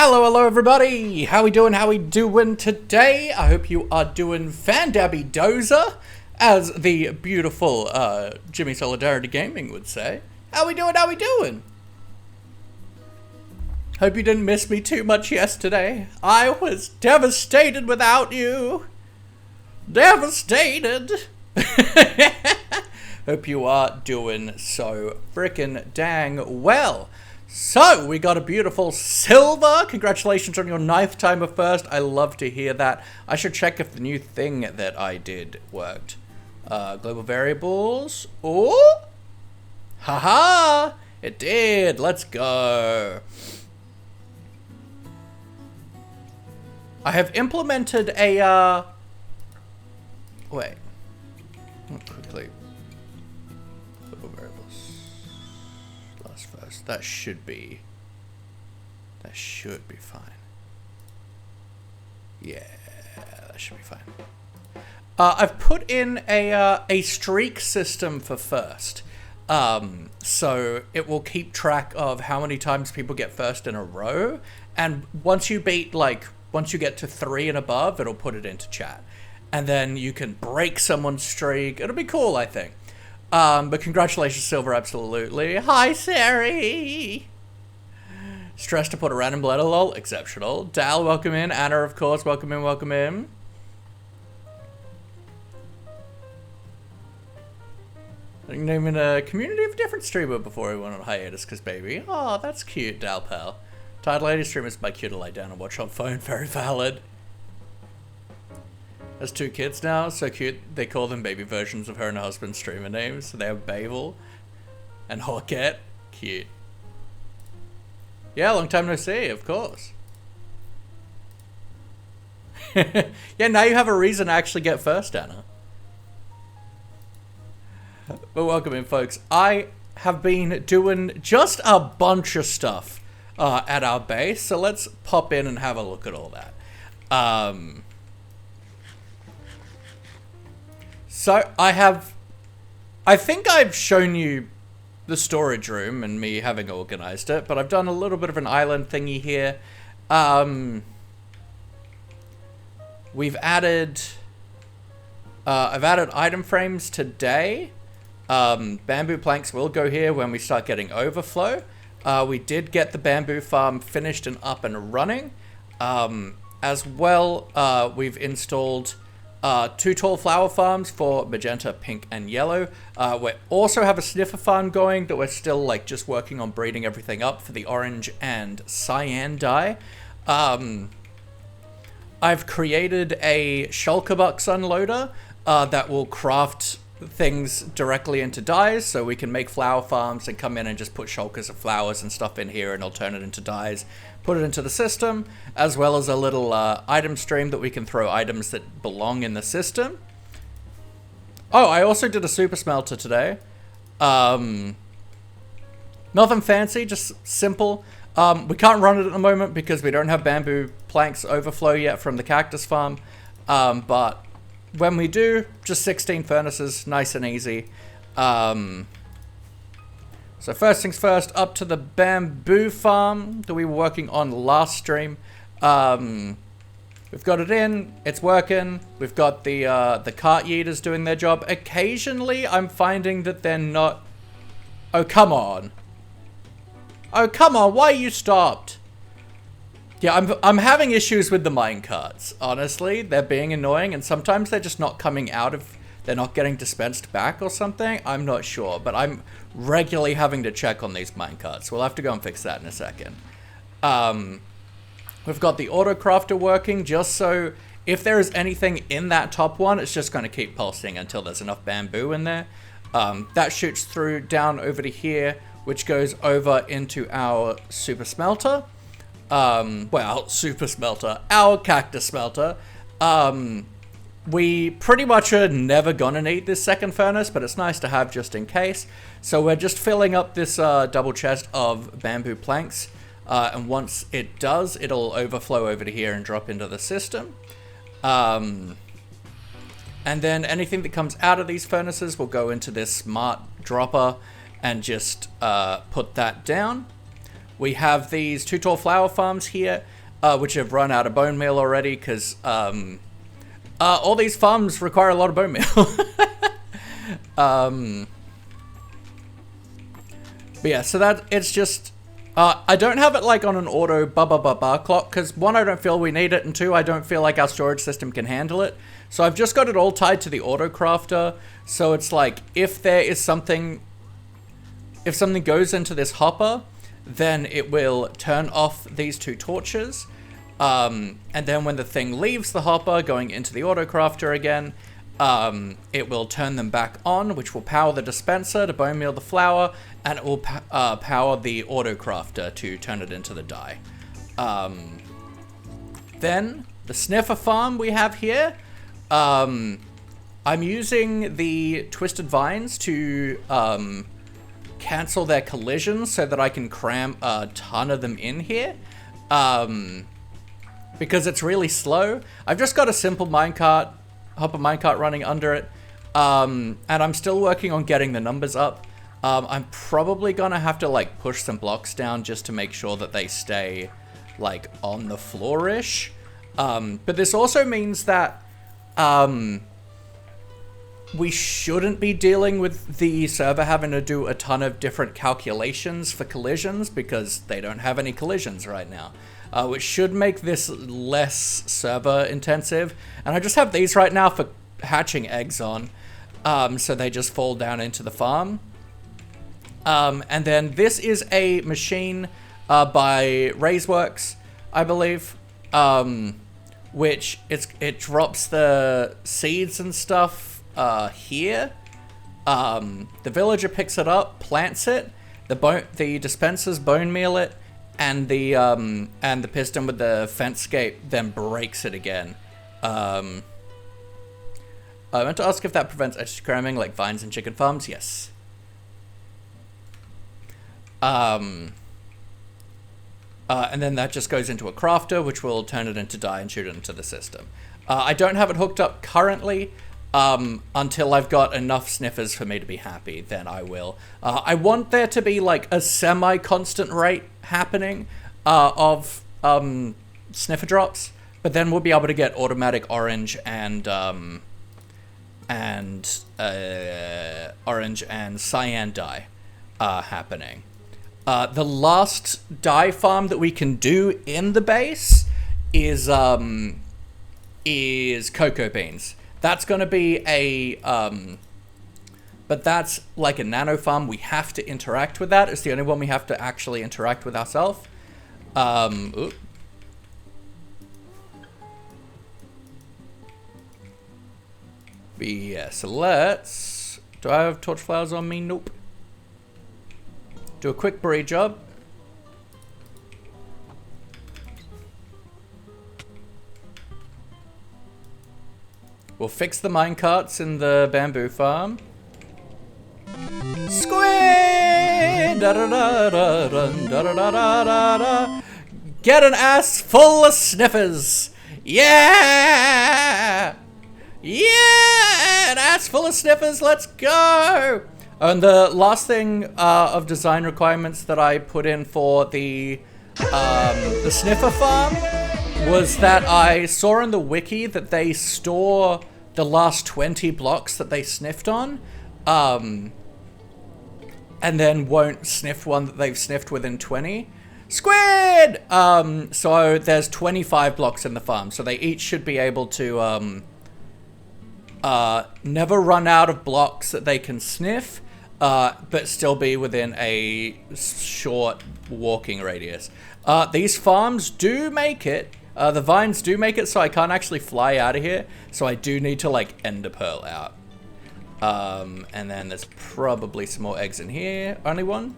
Hello everybody! How we doing today? I hope you are doing fan-dabby dozer, as the beautiful Jimmy Solidarity Gaming would say. How we doing? Hope you didn't miss me too much yesterday. I was devastated without you. Devastated! Hope you are doing so frickin' dang well. So, we got a beautiful silver. Congratulations on your 9th time of first. I love to hear that. I should check if the new thing that I did worked. Global variables. Oh! Haha! It did. Let's go. I have implemented a, wait. Quickly. Global variables. First. That should be fine. Yeah, that should be fine. I've put in a streak system for first. So it will keep track of how many times people get first in a row. And once you get to 3 and above, it'll put it into chat. And then you can break someone's streak. It'll be cool, I think. But congratulations, Silver, absolutely. Hi, Sari! Stressed to put a random letter, lol. Exceptional. Dal, welcome in. Anna, of course, welcome in. I think naming a community of a different streamer before we went on hiatus, because baby. Oh, that's cute, Dal pal. Tired lady streamers by cute to lie down and watch on phone. Very valid. Has 2 kids now, so cute. They call them baby versions of her and her husband's streamer names. So they have Babel and Hawkette. Cute. Yeah, long time no see, of course. Yeah, now you have a reason to actually get first, Anna. But welcome in, folks. I have been doing just a bunch of stuff at our base, so let's pop in and have a look at all that. So I think I've shown you the storage room and me having organized it, but I've done a little bit of an island thingy here. I've added item frames today. Bamboo planks will go here when we start getting overflow. We did get the bamboo farm finished and up and running. As well, we've installed 2 tall flower farms for magenta, pink, and yellow. We also have a sniffer farm going that we're still just working on breeding everything up for the orange and cyan dye. I've created a shulker box unloader that will craft things directly into dyes, so we can make flower farms and come in and just put shulkers of flowers and stuff in here and it'll turn it into dyes, put it into the system, as well as a little item stream that we can throw items that belong in the system. Oh, I also did a super smelter today. Nothing fancy, just simple. We can't run it at the moment because we don't have bamboo planks overflow yet from the cactus farm, but when we do, just 16 furnaces, nice and easy. So first things first, up to the bamboo farm that we were working on last stream. We've got it in, it's working. We've got the cart yeeters doing their job. Occasionally, I'm finding that they're not... Oh, come on. Oh, come on, why you stopped? Yeah, I'm having issues with the mine carts, honestly. They're being annoying, and sometimes they're just not coming out of... They're not getting dispensed back or something. I'm not sure, but I'm regularly having to check on these mine carts. We'll have to go and fix that in a second. We've got the YOLOCrafter working, just so if there is anything in that top one, it's just going to keep pulsing until there's enough bamboo in there. That shoots through down over to here, which goes over into our super smelter. Super smelter, our cactus smelter. We pretty much are never gonna need this second furnace, but it's nice to have just in case. So we're just filling up this double chest of bamboo planks, and once it does, it'll overflow over to here and drop into the system. And then anything that comes out of these furnaces will go into this smart dropper and just put that down. We have these 2 tall flower farms here. which have run out of bone meal already, because all these farms require a lot of bone meal. But yeah, so that it's just I don't have it like on an auto ba clock, because one, I don't feel we need it, and two, I don't feel like our storage system can handle it. So I've just got it all tied to the YOLOCrafter. So it's like, if there is something, if something goes into this hopper, then it will turn off these two torches. And then when the thing leaves the hopper going into the YOLOCrafter again, it will turn them back on, which will power the dispenser to bone meal the flour, and it will power the YOLOCrafter to turn it into the dye. Then the sniffer farm we have here. I'm using the twisted vines to cancel their collisions so that I can cram a ton of them in here. Because it's really slow. I've just got a simple minecart, hopper minecart running under it. And I'm still working on getting the numbers up. I'm probably gonna have to like push some blocks down just to make sure that they stay like on the floor-ish. But this also means that we shouldn't be dealing with the server having to do a ton of different calculations for collisions, because they don't have any collisions right now. Which should make this less server intensive. And I just have these right now for hatching eggs on, so they just fall down into the farm. And then this is a machine by Raiseworks, I believe, which it drops the seeds and stuff here. The villager picks it up, plants it, the dispensers bone meal it, and the piston with the fence gate then breaks it again. I meant to ask if that prevents extra cramming like vines and chicken farms. Yes. And then that just goes into a crafter, which will turn it into dye and shoot it into the system. I don't have it hooked up currently. Until I've got enough sniffers for me to be happy, then I will. I want there to be like a semi-constant rate happening of sniffer drops, but then we'll be able to get automatic orange and cyan dye happening. The last dye farm that we can do in the base is cocoa beans. That's going to be a, but that's like a nano farm. We have to interact with that. It's the only one we have to actually interact with ourselves. Yeah, so let's, do I have torch flowers on me? Nope. Do a quick breed job. We'll fix the minecarts in the bamboo farm. Squid! Da -da -da -da -da -da -da -da -da -da. Get an ass full of sniffers! Yeah! Yeah! An ass full of sniffers, let's go! And the last thing of design requirements that I put in for the sniffer farm was that I saw in the wiki that they store the last 20 blocks that they sniffed on, and then won't sniff one that they've sniffed within 20. Squid! So there's 25 blocks in the farm, so they each should be able to never run out of blocks that they can sniff, but still be within a short walking radius. These farms do make it. The vines do make it so I can't actually fly out of here, so I do need to like ender pearl out. And then there's probably some more eggs in here. Only one?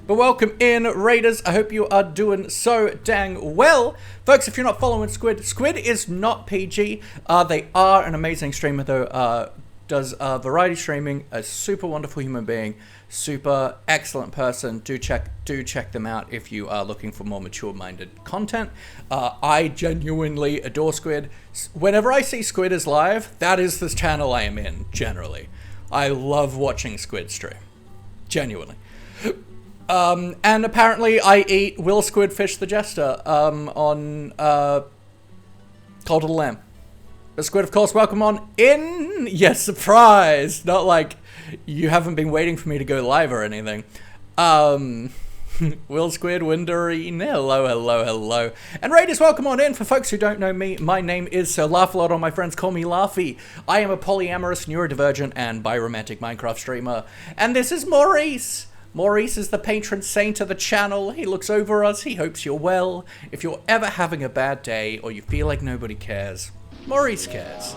But welcome in, Raiders. I hope you are doing so dang well. Folks, if you're not following Squid, Squid is not PG. They are an amazing streamer though. Does variety streaming, a super wonderful human being, super excellent person. Do check them out if you are looking for more mature-minded content. I genuinely adore Squid. Whenever I see Squid is live, that is the channel I am in, generally. I love watching Squid stream. Genuinely. And apparently I eat Will Squidfish the Jester on Cold of the Lamb. But Squid, of course, welcome on in. Yes, surprise. Not like you haven't been waiting for me to go live or anything. Will Squid, Winderine, hello, hello, hello. And Raiders, welcome on in. For folks who don't know me, my name is Sir Laugh-A-Lot, or my friends call me Laughy. I am a polyamorous, neurodivergent, and biromantic Minecraft streamer. And this is Maurice. Maurice is the patron saint of the channel. He looks over us, he hopes you're well. If you're ever having a bad day, or you feel like nobody cares, Maurice cares.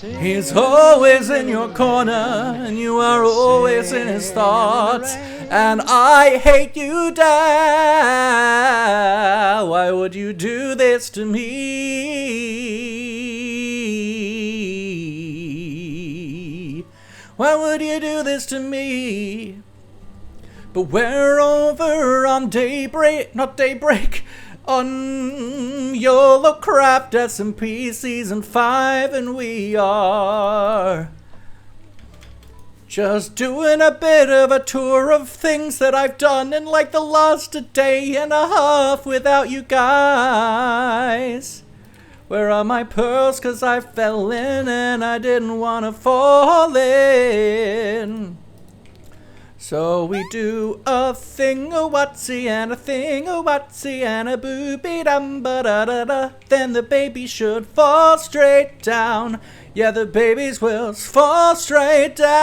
He's always in your corner, and you are always in his thoughts. And I hate you, Dad. Why would you do this to me? Why would you do this to me? But we're over on on YOLOCraft SMP Season 5, and we are just doing a bit of a tour of things that I've done in like the last day and a half without you guys. Where are my pearls? 'Cause I fell in and I didn't want to fall in. So we do a thing a watsy and a thing a watsy and a booby dum ba da da da. Then the baby should fall straight down. Yeah, the babies will fall straight down.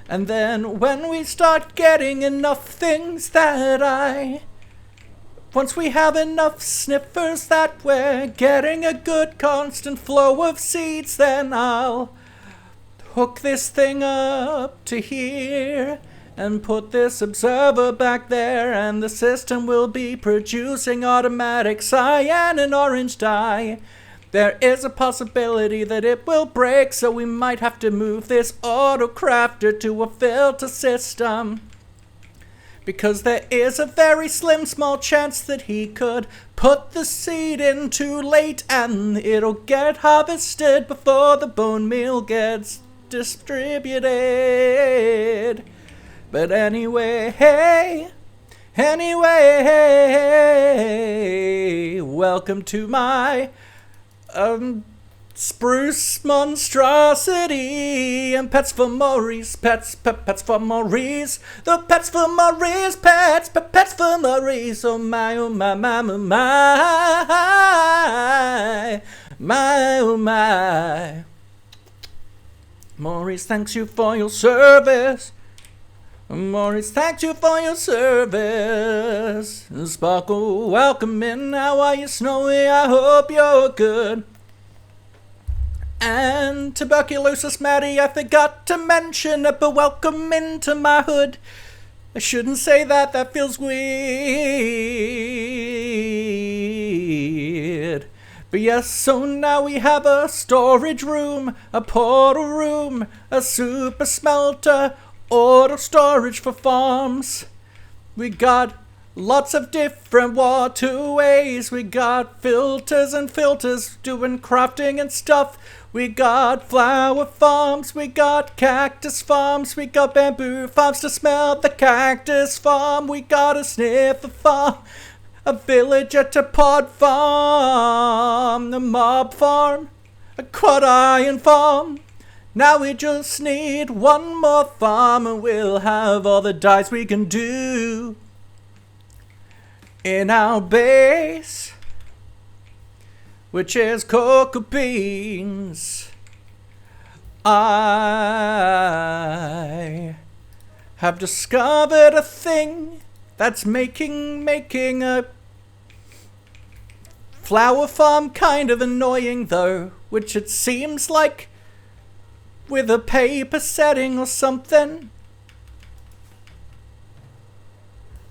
And then when we start getting enough things once we have enough sniffers that we're getting a good constant flow of seeds, then I'll hook this thing up to here and put this observer back there, and the system will be producing automatic cyan and orange dye. There is a possibility that it will break, so we might have to move this autocrafter to a filter system, because there is a very slim small chance that he could put the seed in too late and it'll get harvested before the bone meal gets distributed. But anyway, welcome to my spruce monstrosity and pets for Maurice, pets for Maurice, the pets for Maurice, pets for Maurice. Oh my, oh my, my, my, my, oh my. Maurice, thanks you for your service. Maurice, thanks you for your service. Sparkle, welcome in. How are you, Snowy? I hope you're good. And Tuberculosis Maddie, I forgot to mention it, but welcome into my hood. I shouldn't say that, that feels weird. But yes, so now we have a storage room, a portal room, a super smelter, auto storage for farms. We got lots of different waterways. We got filters and filters doing crafting and stuff. We got flower farms, we got cactus farms, we got bamboo farms to smell the cactus farm. We got a sniffer farm, a villager to pod farm, a mob farm, a quad iron farm. Now we just need one more farm and we'll have all the dyes we can do in our base, which is cocoa beans. I have discovered a thing that's making a flower farm kind of annoying though, which it seems like with a paper setting or something.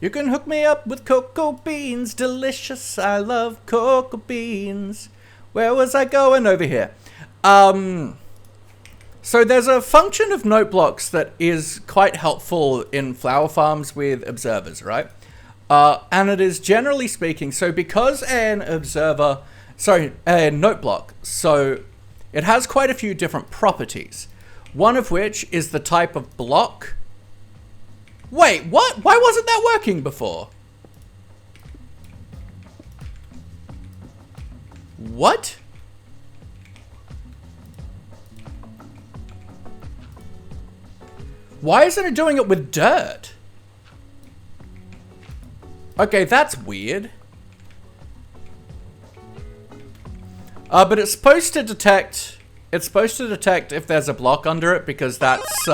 You can hook me up with cocoa beans, delicious. I love cocoa beans. Where was I going? Over here. So there's a function of note blocks that is quite helpful in flower farms with observers, right? And it is generally speaking, so because a note block, so it has quite a few different properties. One of which is the type of block Wait, what? Why wasn't that working before? What? Why isn't it doing it with dirt? Okay, that's weird. But it's supposed to detect... It's supposed to detect if there's a block under it, because that's,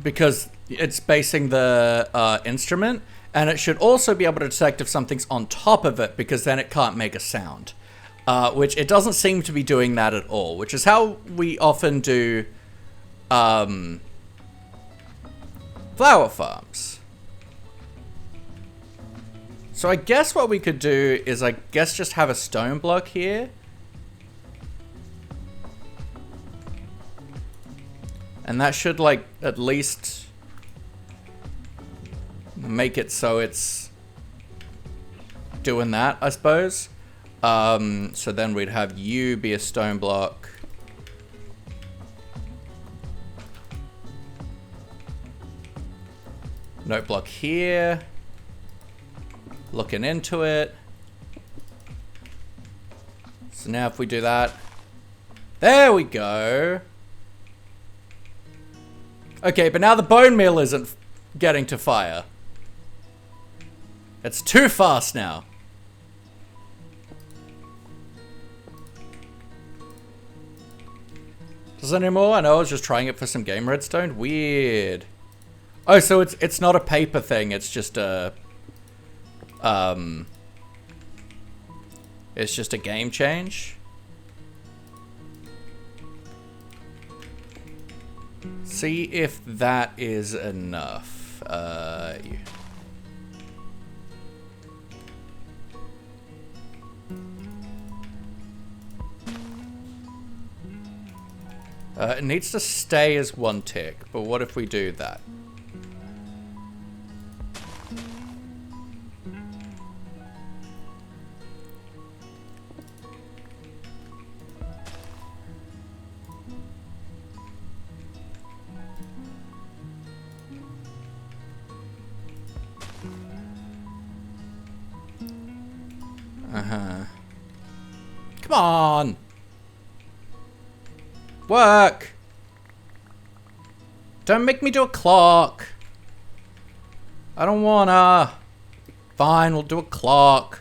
because it's basing the, instrument. And it should also be able to detect if something's on top of it, because then it can't make a sound. Which it doesn't seem to be doing that at all, which is how we often do, flower farms. So I guess what we could do is, I guess, just have a stone block here. And that should, like, at least make it so it's doing that, I suppose. So then we'd have you be a stone block. Note block here. Looking into it. So now if we do that. There we go. Okay, but now the bone meal isn't getting to fire. It's too fast now. Does it anymore? I know I was just trying it for some game redstone. Weird. Oh, so it's not a paper thing, it's just a... It's just a game change. See if that is enough. It needs to stay as 1 tick, but what if we do that? Come on! Work! Don't make me do a clock. I don't wanna. Fine, we'll do a clock.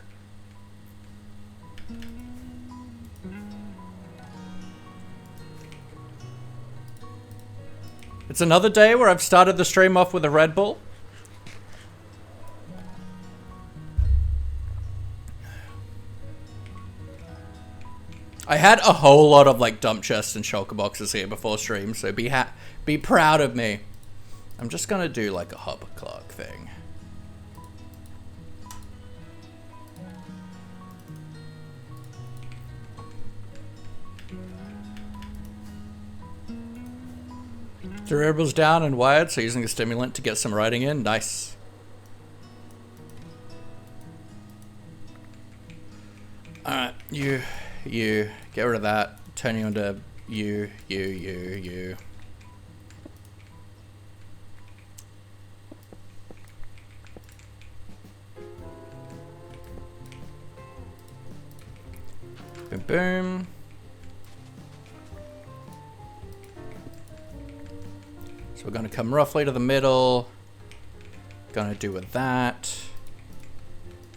It's another day where I've started the stream off with a Red Bull. I had a whole lot of like dump chests and shulker boxes here before stream, so be proud of me. I'm just gonna do like a hopper clock thing. Cerebral's down and wired, so using a stimulant to get some writing in. Nice. Alright, you. Get rid of that. Turn you into you. Boom, boom. So we're going to come roughly to the middle. Going to do with that.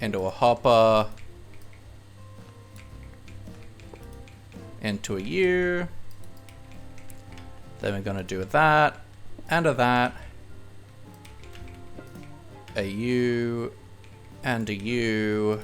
Into a hopper. Into a U. Then we're going to do that. And a that. A U. And a U.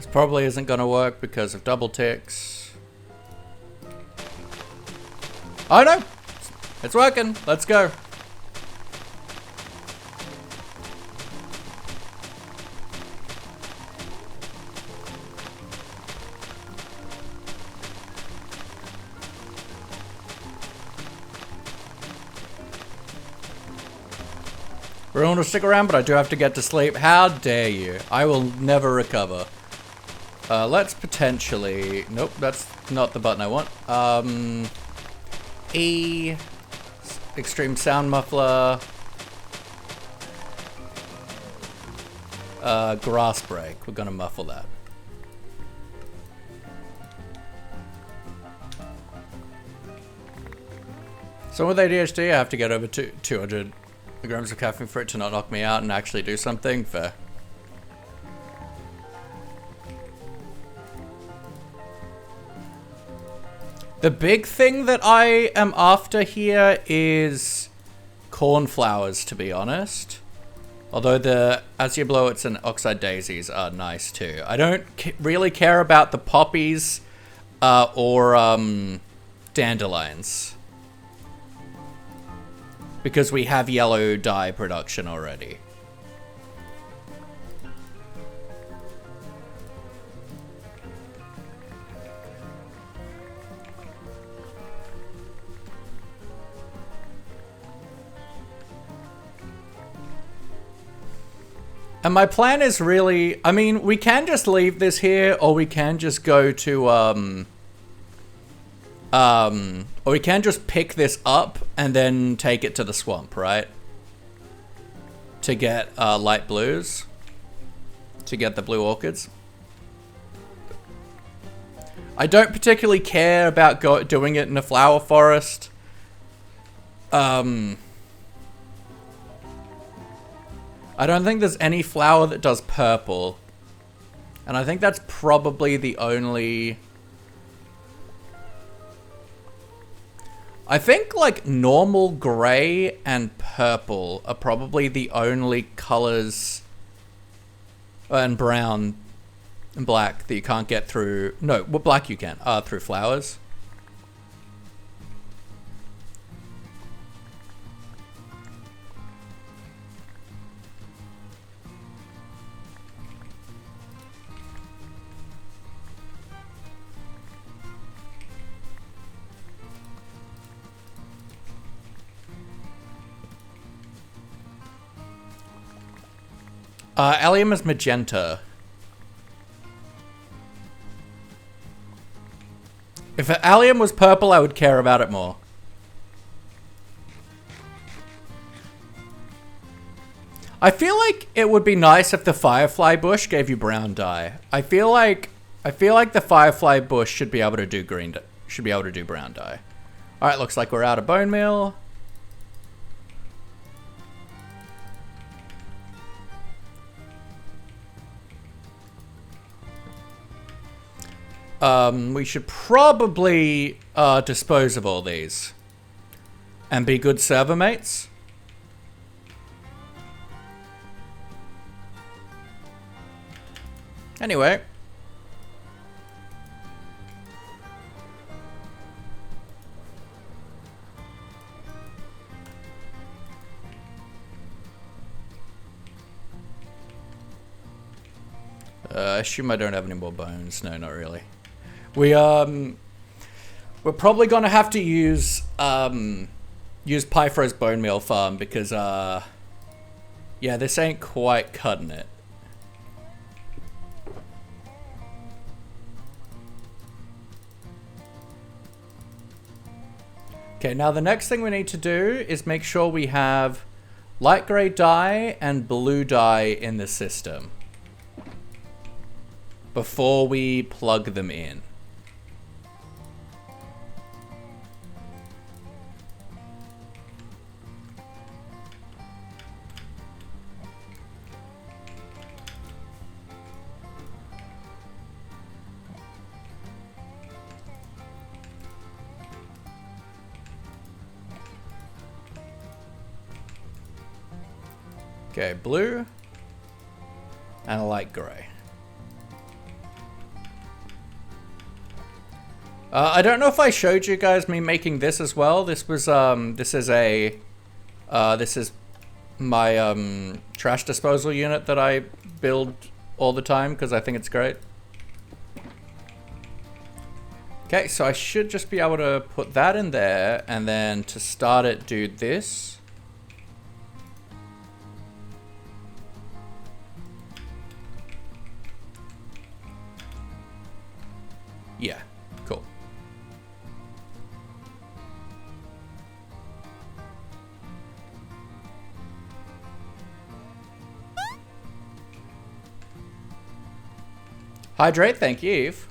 This probably isn't going to work because of double ticks. Oh no! It's working! Let's go! We're going to stick around, but I do have to get to sleep. How dare you? I will never recover. Let's potentially... Nope, that's not the button I want. E... Extreme sound muffler. Grass break. We're going to muffle that. So with ADHD, I have to get over 200 grams of caffeine for it to not knock me out and actually do something. Fair. The big thing that I am after here is cornflowers, to be honest. Although as you blow it's an oxide daisies are nice too. I don't really care about the poppies or dandelions. Because we have yellow dye production already. And my plan is really, I mean, we can just leave this here, or we can just go to, or we can just pick this up and then take it to the swamp, right? To get light blues. To get the blue orchids. I don't particularly care about doing it in a flower forest. I don't think there's any flower that does purple. And I think that's probably the only... I think like normal gray and purple are probably the only colors, and brown and black, that you can't get through. No, well, black you can, through flowers. Allium is magenta. If allium was purple, I would care about it more. I feel like it would be nice if the firefly bush gave you brown dye. I feel like the firefly bush should be able to do brown dye. All right, looks like we're out of bone meal. We should probably dispose of all these and be good server mates. Anyway. I assume I don't have any more bones. No, not really. We're probably gonna have to use Pyfro's bone meal farm because yeah, this ain't quite cutting it. Okay, now the next thing we need to do is make sure we have light gray dye and blue dye in the system before we plug them in. Okay, blue and a light gray. I don't know if I showed you guys me making this as well. This was this is my trash disposal unit that I build all the time because I think it's great. Okay, so I should just be able to put that in there, and then to start it, do this. Yeah, cool. Hydrate, thank you, Eve.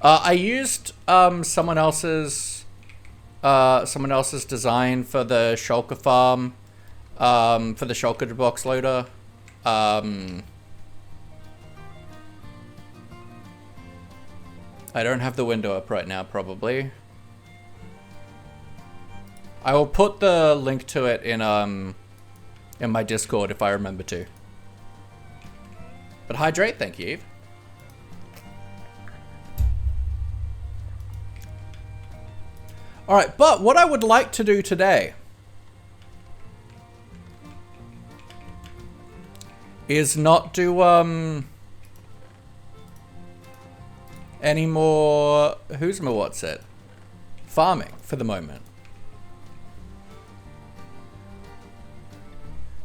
I used someone else's design for the shulker farm, for the shulker box loader. I don't have the window up right now, probably. I will put the link to it in my Discord if I remember to. But hydrate, thank you, Eve. All right, but what I would like to do today is not do any more farming for the moment.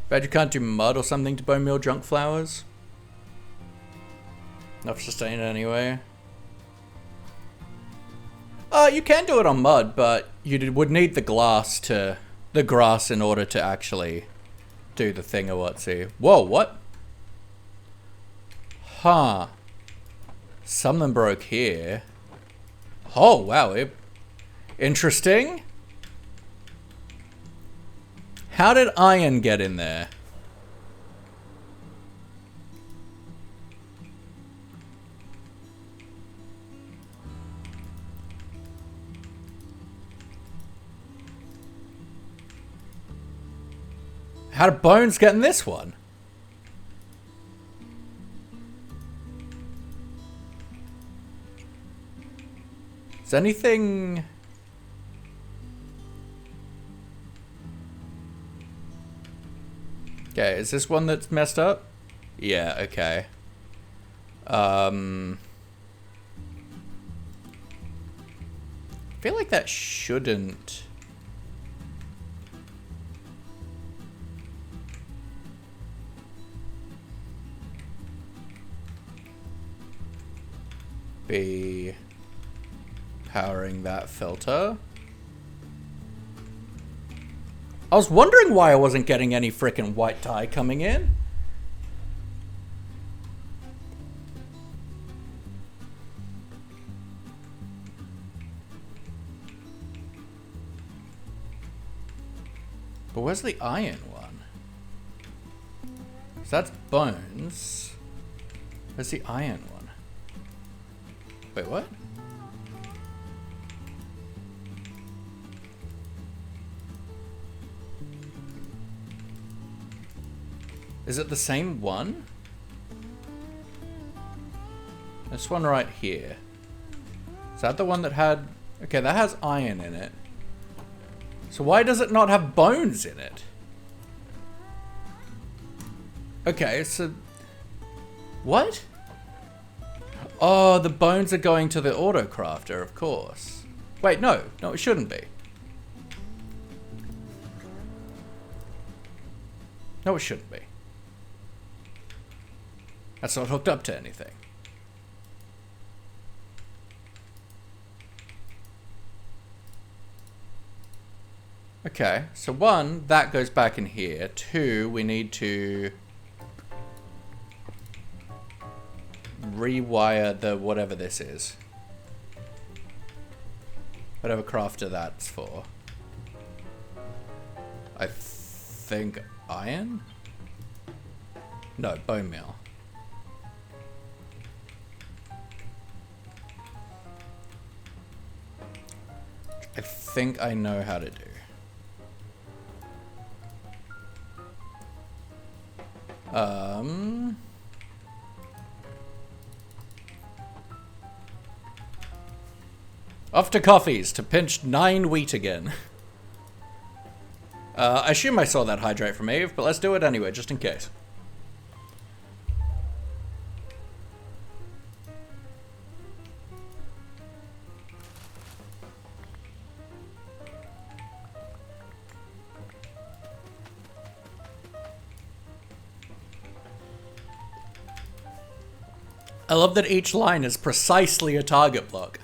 Bet you can't do mud or something to bone meal junk flowers. Not sustain it anyway. You can do it on mud, but you would need the grass in order to actually do the thing or what's here. Whoa, what? Huh. Something broke here. Oh, wow. Interesting. How did iron get in there? How did bones get in this one? Is anything... Okay, is this one that's messed up? Yeah, okay. I feel like that shouldn't... be powering that filter. I was wondering why I wasn't getting any frickin' white dye coming in. But where's the iron one? So that's bones. Where's the iron one? Wait, what? Is it the same one? This one right here. Is that the one that had... Okay, that has iron in it. So why does it not have bones in it? Okay, so... What? Oh, the bones are going to the YOLOCrafter, of course. Wait, no. No, it shouldn't be. No, it shouldn't be. That's not hooked up to anything. Okay, so one, that goes back in here. Two, we need to rewire the whatever this is. Whatever crafter that's for. I think iron? No, bone meal. I think I know how to do. Off to coffees to pinch 9 wheat again. I assume I saw that hydrate from Eve, but let's do it anyway, just in case. I love that each line is precisely a target block.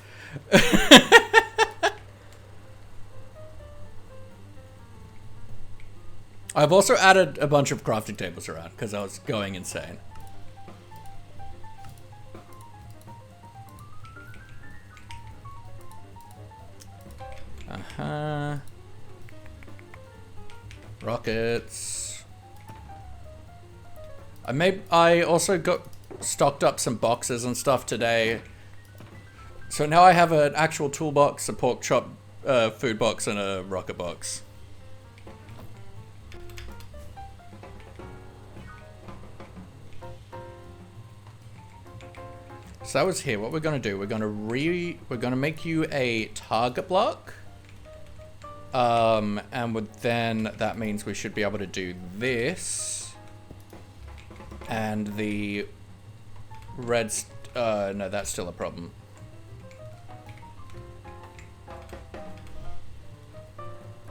I've also added a bunch of crafting tables around because I was going insane. Rockets. I also got stocked up some boxes and stuff today. So now I have an actual toolbox, a pork chop food box, and a rocket box. So that was here. What we're gonna do, we're gonna make you a target block. And then that means we should be able to do this. And the red, no, that's still a problem.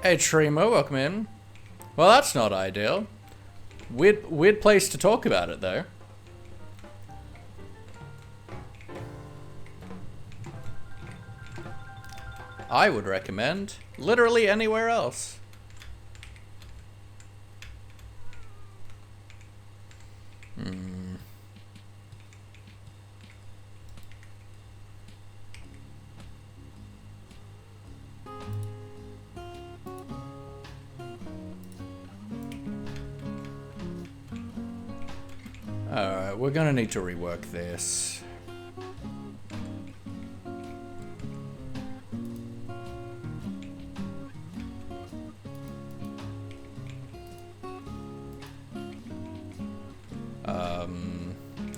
Hey Trimo, welcome in. Well, that's not ideal. Weird place to talk about it though. I would recommend literally anywhere else. Alright, we're gonna need to rework this.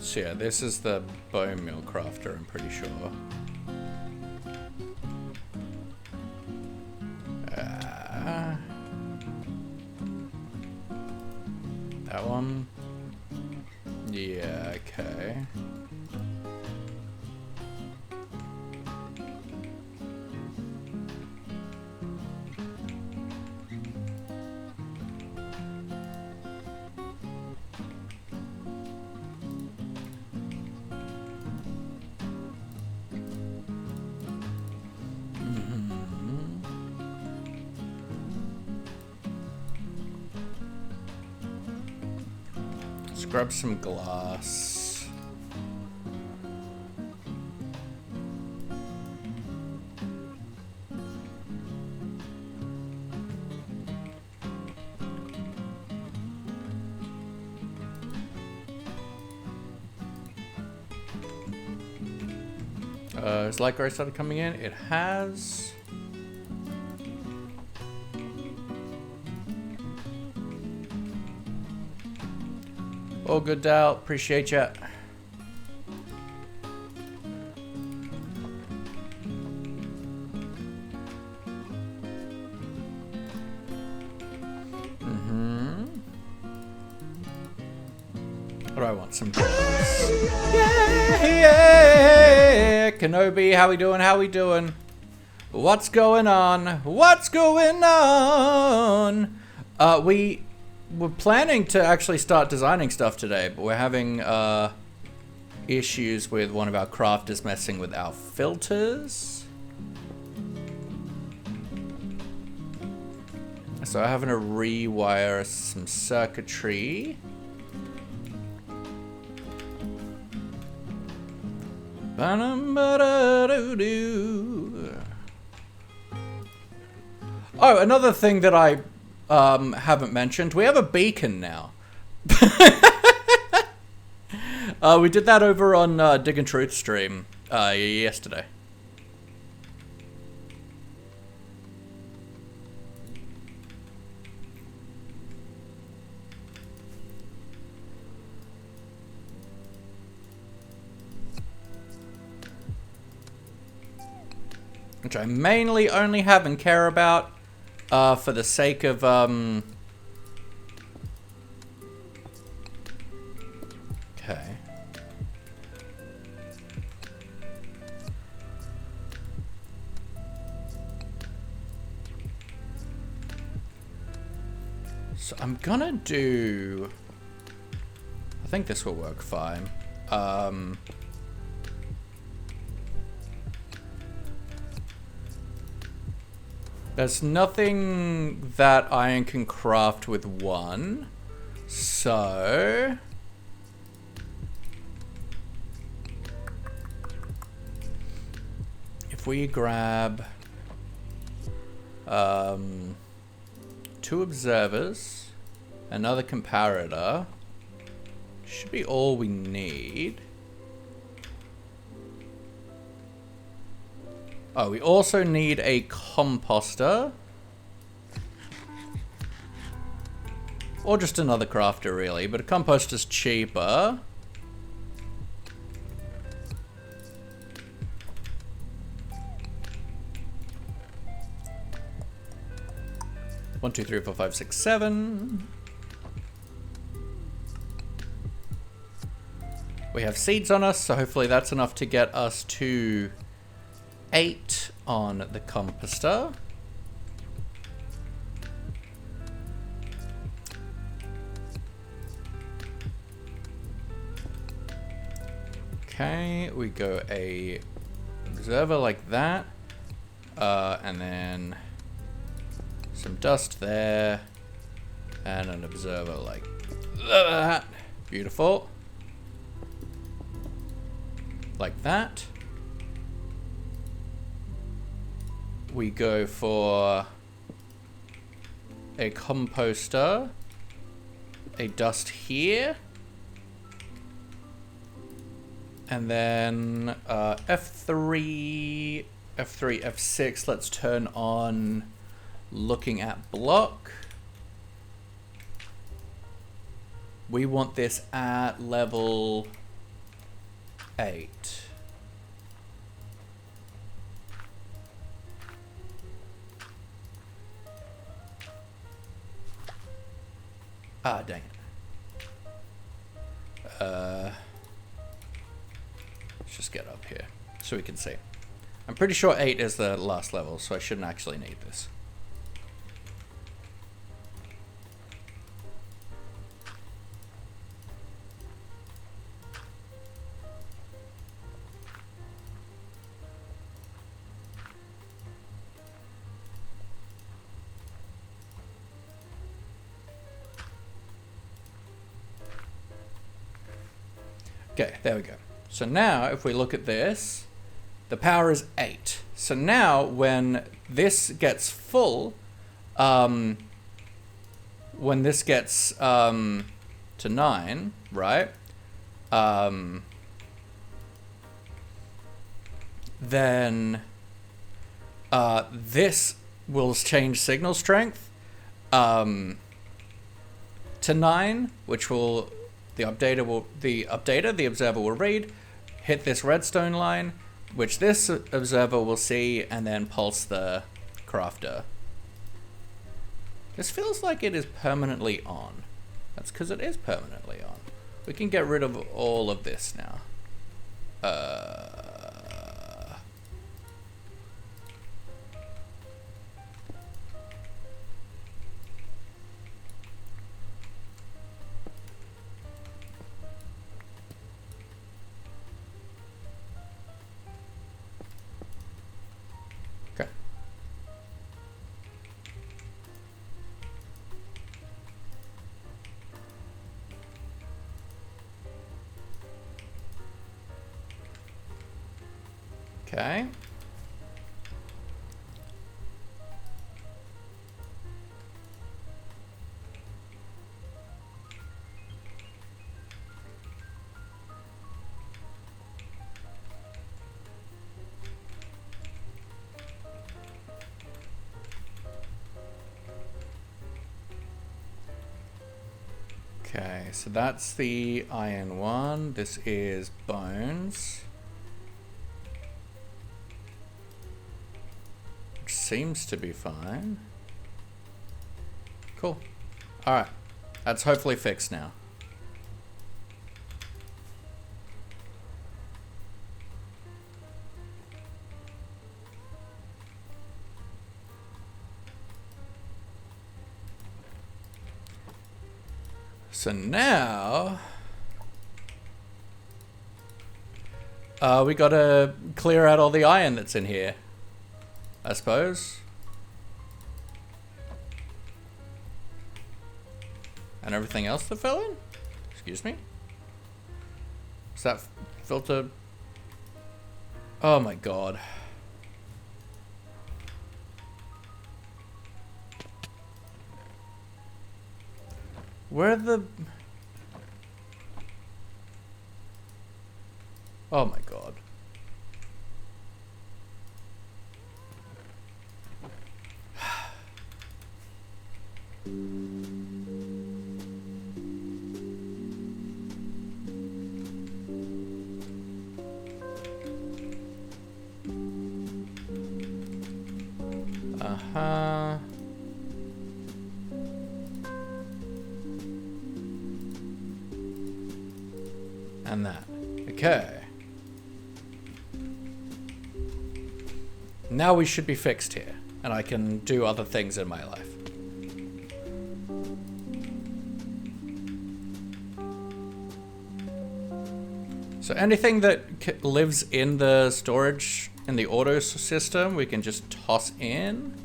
So yeah, this is the bone meal crafter, I'm pretty sure. That one? Yeah, okay. Grab some glass. Has light gray started coming in? It has. Oh, good Dal. Appreciate ya. What do I want? Some glass. Yeah. Kenobi, how we doing? How we doing? What's going on? What's going on? We're planning to actually start designing stuff today, but we're having issues with one of our crafters messing with our filters. So I'm having to rewire some circuitry. Oh, another thing that I haven't mentioned, we have a beacon now. We did that over on Dig and Truth stream yesterday. which I mainly only have and care about for the sake of okay. So I'm gonna do, I think this will work fine. There's nothing that iron can craft with one, so if we grab 2 observers, another comparator, should be all we need. Oh, we also need a composter. Or just another crafter, really, but a composter's cheaper. One, two, three, four, five, six, 7. We have seeds on us, so hopefully that's enough to get us to 8 on the composter. Okay, we go a observer like that, and then some dust there, and an observer like that. Beautiful. Like that. We go for a composter, a dust here, and then F3, F6, let's turn on looking at block. We want this at level 8. Ah, dang it. Let's just get up here so we can see. I'm pretty sure 8 is the last level, so I shouldn't actually need this. Okay, there we go. So now, if we look at this, the power is 8. So now, when this gets full, when this gets to 9, right? Then this will change signal strength to 9, which will the observer will read, hit this redstone line, which this observer will see, and then pulse the crafter. This feels like it is permanently on. That's because it is permanently on. We can get rid of all of this now. Okay. Okay. Okay, so that's the iron one. This is bones. seems to be fine. Cool. Alright. That's hopefully fixed now. So now... we gotta clear out all the iron that's in here, I suppose. And everything else that fell in? Excuse me? Is that filter? Oh my god. Where the... Oh my god. Uh-huh. And that. Okay. Now we should be fixed here, and I can do other things in my life. So anything that lives in the storage, in the auto system, we can just toss in.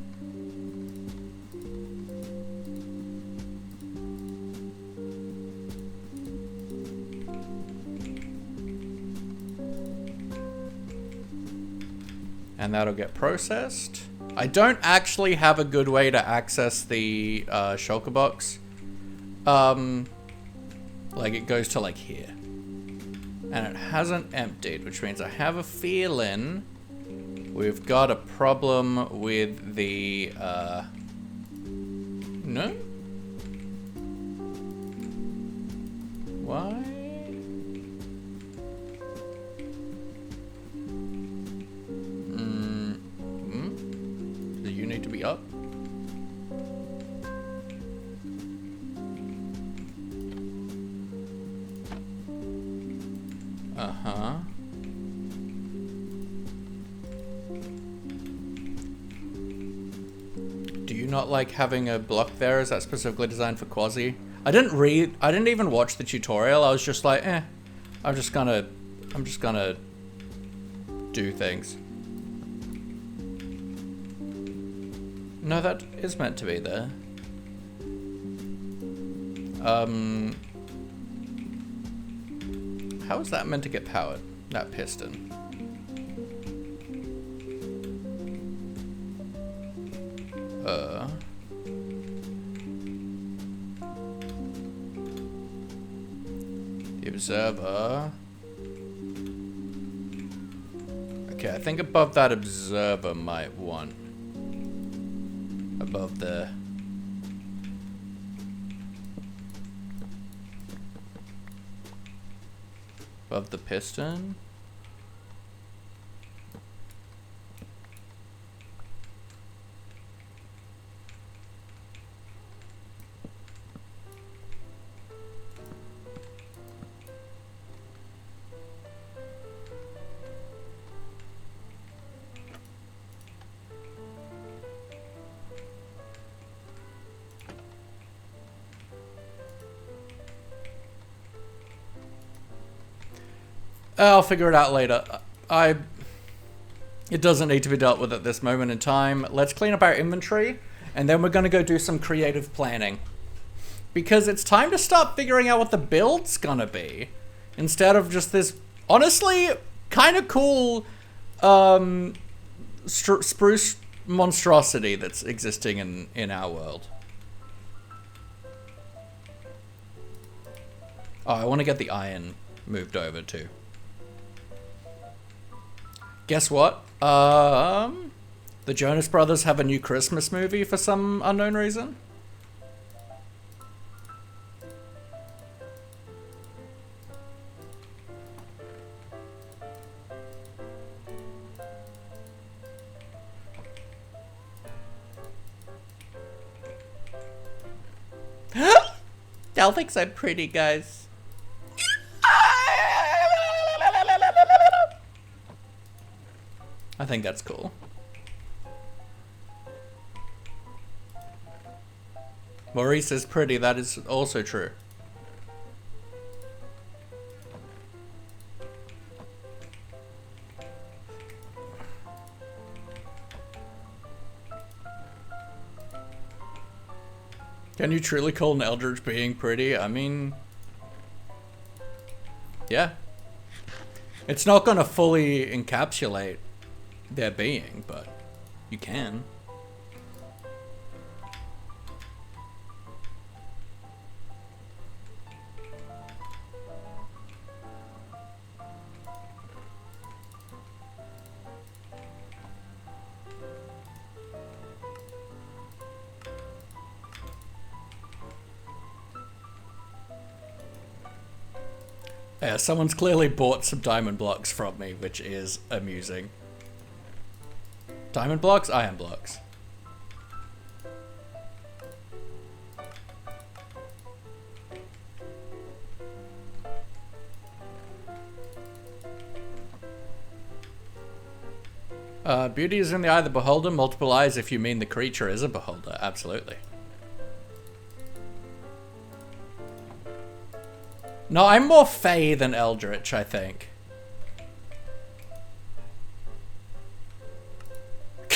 And that'll get processed. I don't actually have a good way to access the shulker box. Like it goes to like here. And it hasn't emptied, which means I have a feeling we've got a problem with the, no? Why? Do you need to be up? Uh-huh. Do you not like having a block there? Is that specifically designed for Quasi? I didn't even watch the tutorial. I was just like, I'm just gonna do things. No, that is meant to be there. How is that meant to get powered? That piston. The observer. Okay, I think above that observer might want. Above the... Above the piston. I'll figure it out later. It doesn't need to be dealt with at this moment in time. Let's clean up our inventory, and then we're going to go do some creative planning. Because it's time to start figuring out what the build's going to be. Instead of just this, honestly, kind of cool spruce monstrosity that's existing in our world. Oh, I want to get the iron moved over too. Guess what? The Jonas Brothers have a new Christmas movie for some unknown reason. Y'all think I'm pretty, guys. I think that's cool. Maurice is pretty, that is also true. Can you truly call an Eldritch being pretty? I mean, yeah. It's not gonna fully encapsulate their being, but you can. Yeah, someone's clearly bought some diamond blocks from me, which is amusing. Diamond blocks? Iron blocks. Beauty is in the eye of the beholder. Multiple eyes if you mean the creature is a beholder. Absolutely. No, I'm more Fey than Eldritch, I think.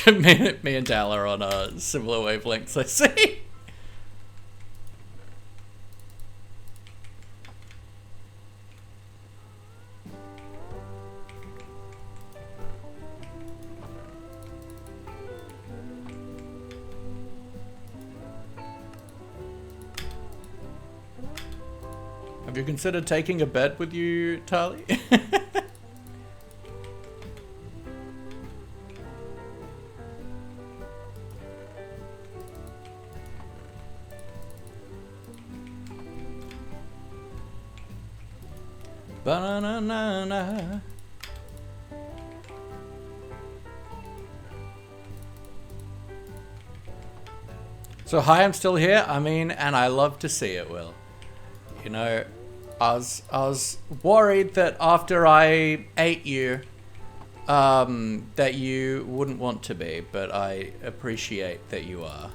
me and Dal are on similar wavelengths, I see. Have you considered taking a bed with you, Tali? Ba-na-na-na-na. So hi, I'm still here. I mean, and I love to see it, Will. You know, I was worried that after I ate you, that you wouldn't want to be, but I appreciate that you are.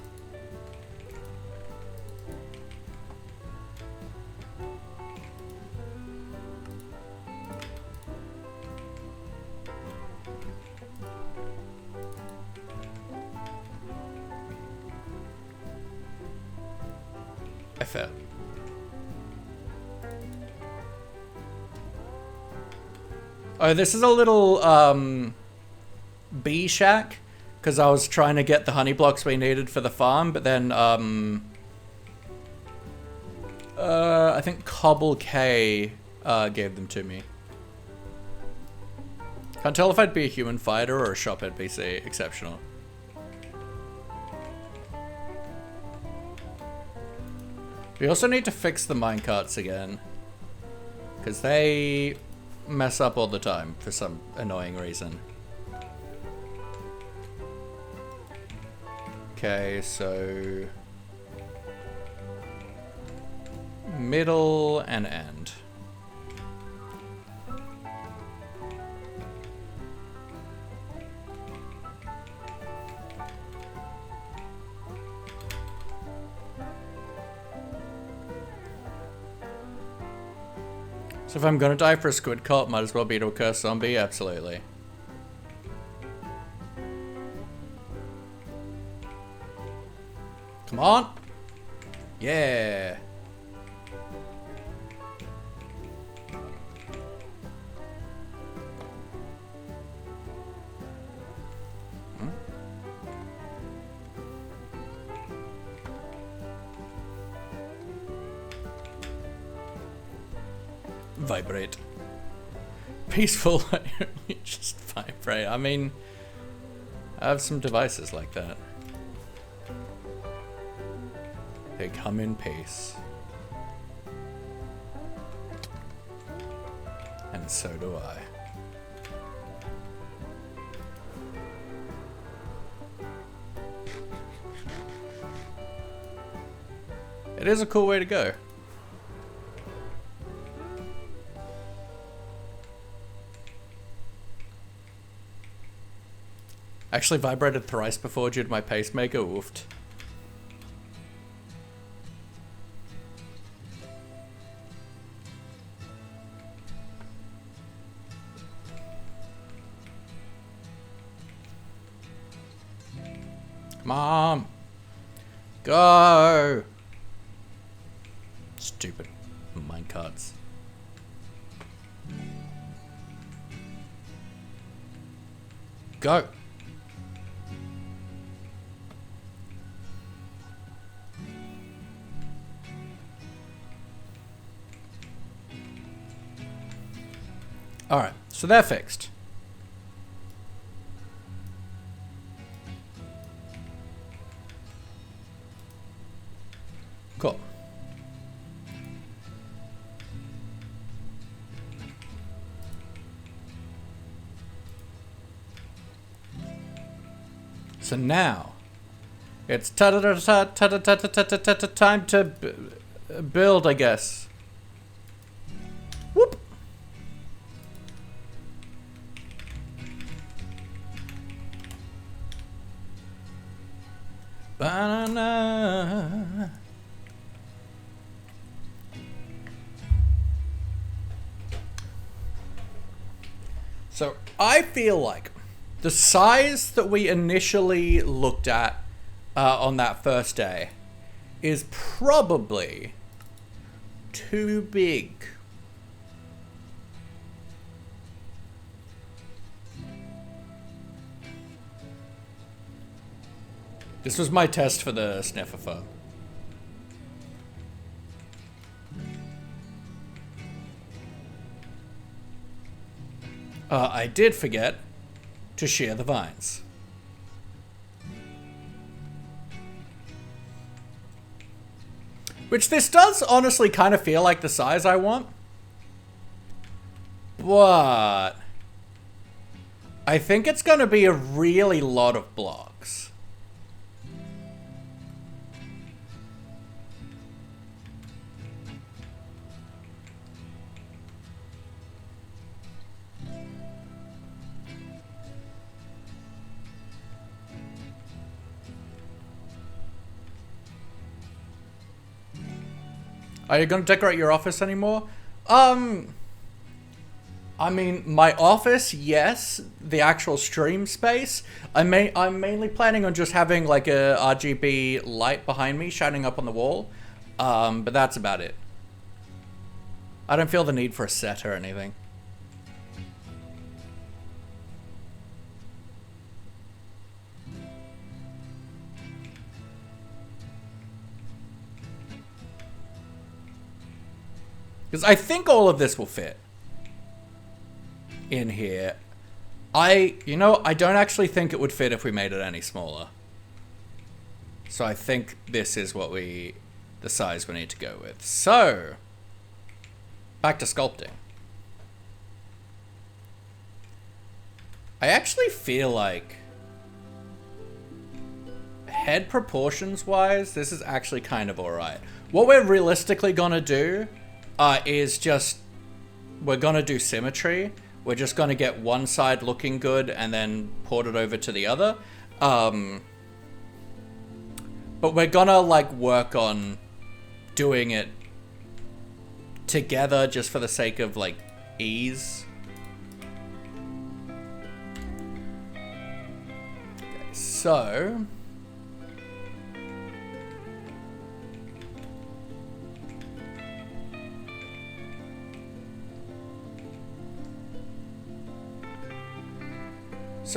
Effort. Oh, this is a little bee shack, because I was trying to get the honey blocks we needed for the farm, but then I think Cobble K gave them to me. Can't tell if I'd be a human fighter or a shop NPC. Exceptional. We also need to fix the minecarts again, because they mess up all the time for some annoying reason. Okay, so middle and end. So if I'm gonna die for a squid cult, might as well be to a cursed zombie? Absolutely. Come on! Yeah! Vibrate. Peaceful, just vibrate. I mean, I have some devices like that. They come in peace. And so do I. It is a cool way to go. Actually vibrated thrice before due to my pacemaker. Oofed. Come on. Go. Stupid minecarts. Go. Alright, so they're fixed. Cool. So now, it's time to build, I guess. Whoop. Banana. So I feel like the size that we initially looked at on that first day is probably too big. This was my test for the sniffer foam. I did forget to shear the vines. Which this does honestly kind of feel like the size I want. But I think it's going to be a really lot of blocks. Are you going to decorate your office anymore? I mean, my office, yes. The actual stream space, I'm mainly planning on just having like a RGB light behind me shining up on the wall. But that's about it. I don't feel the need for a set or anything. Because I think all of this will fit in here. I don't actually think it would fit if we made it any smaller. So I think this is what the size we need to go with. So, back to sculpting. I actually feel like head proportions wise, this is actually kind of alright. What we're realistically gonna do is just, we're gonna do symmetry. We're just gonna get one side looking good and then port it over to the other. But we're gonna like work on doing it together just for the sake of like ease. Okay, so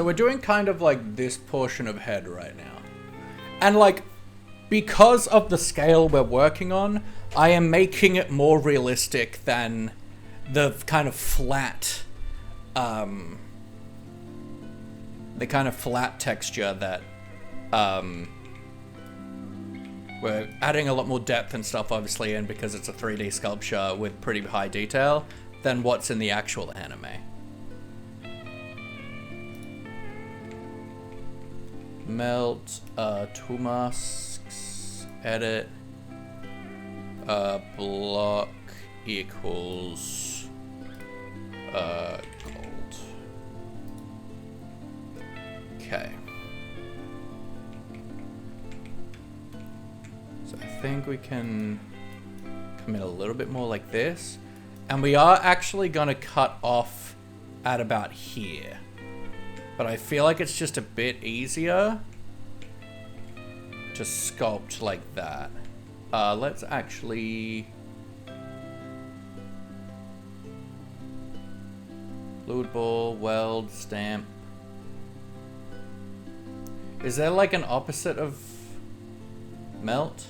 we're doing kind of like this portion of head right now. And like, because of the scale we're working on, I am making it more realistic than the kind of flat, texture that, we're adding a lot more depth and stuff obviously in because it's a 3D sculpture with pretty high detail than what's in the actual anime. Melt, two masks, edit, block equals, gold. Okay. think we can come in a little bit more like this. And we are actually going to cut off at about here. But I feel like it's just a bit easier to sculpt like that. Let's actually... Fluid ball, weld, stamp. Is there like an opposite of melt?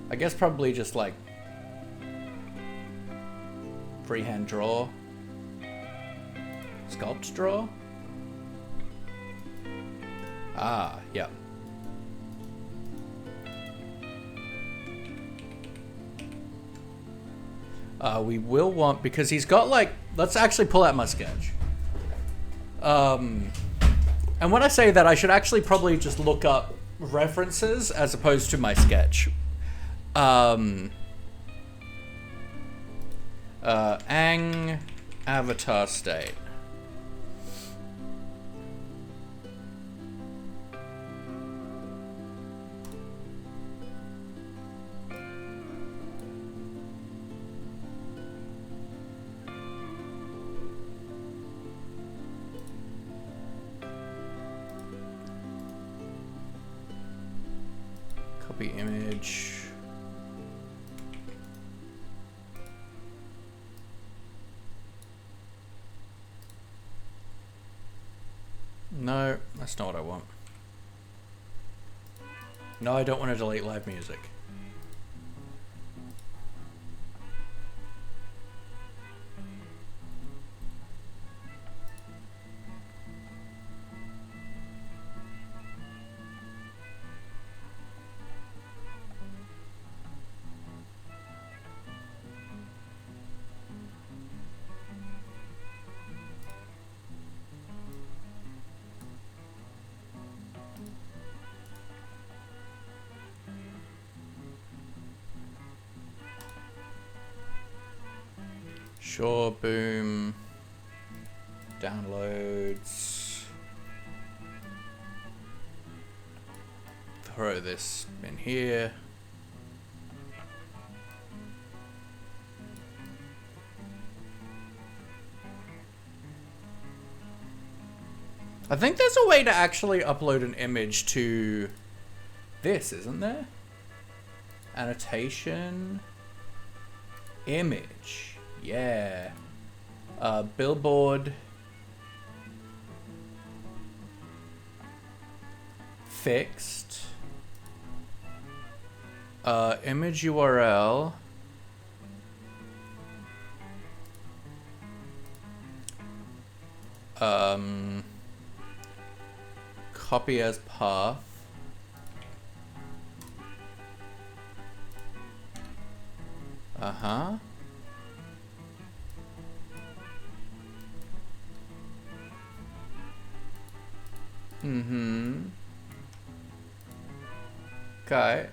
I guess probably just like freehand draw. Sculpt draw? Ah, yeah. We will want, because he's got like, let's actually pull out my sketch. And when I say that, I should actually probably just look up references as opposed to my sketch. Ang avatar state. Copy image. No, that's not what I want. No, I don't want to delete live music. Sure, boom. Downloads. Throw this in here. I think there's a way to actually upload an image to this, isn't there? Annotation. Image. Yeah. Billboard. Fixed. Image URL. Copy as path. Uh-huh. Mm-hmm. Okay.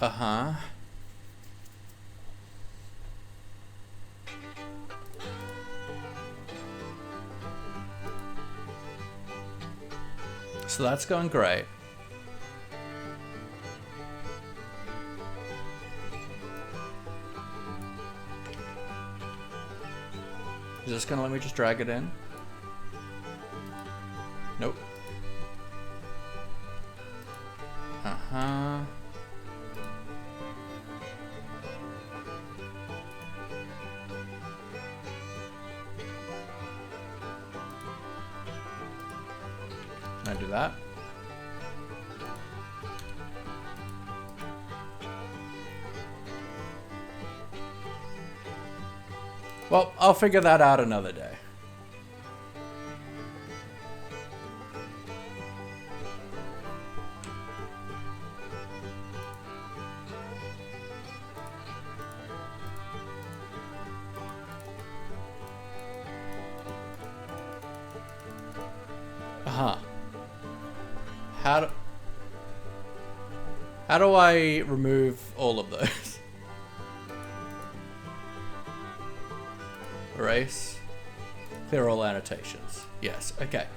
Uh-huh. So that's going great. Is this gonna let me just drag it in? Nope. Uh-huh. Can I do that? Well, I'll figure that out another day. Uh-huh. How do I remove all of those? Erase. Clear all annotations. Yes, okay.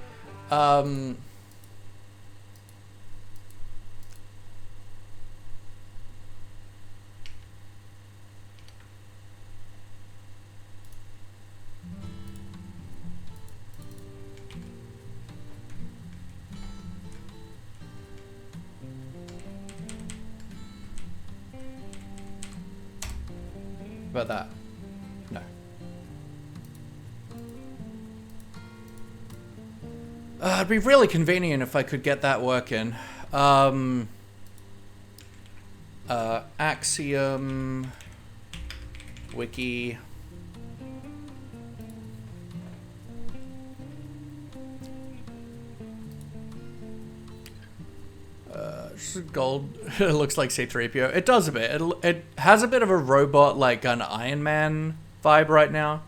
About that? No. It'd be really convenient if I could get that working. Axiom wiki. Gold. It looks like C-3PO. It does a bit. It has a bit of a robot, like an Iron Man vibe right now.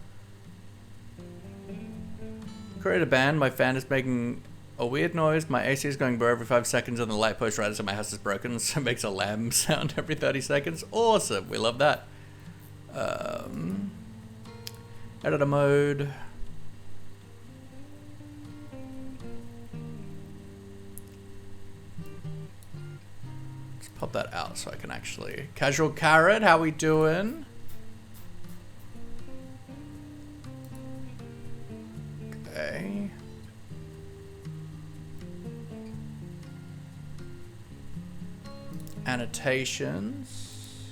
Create a band. My fan is making a weird noise. My AC is going blur every 5 seconds and the light post right as my house is broken, so it makes a lamb sound every 30 seconds. Awesome. We love that. Editor mode. Pop that out so I can actually... Casual Carrot, how we doing? Okay. Annotations.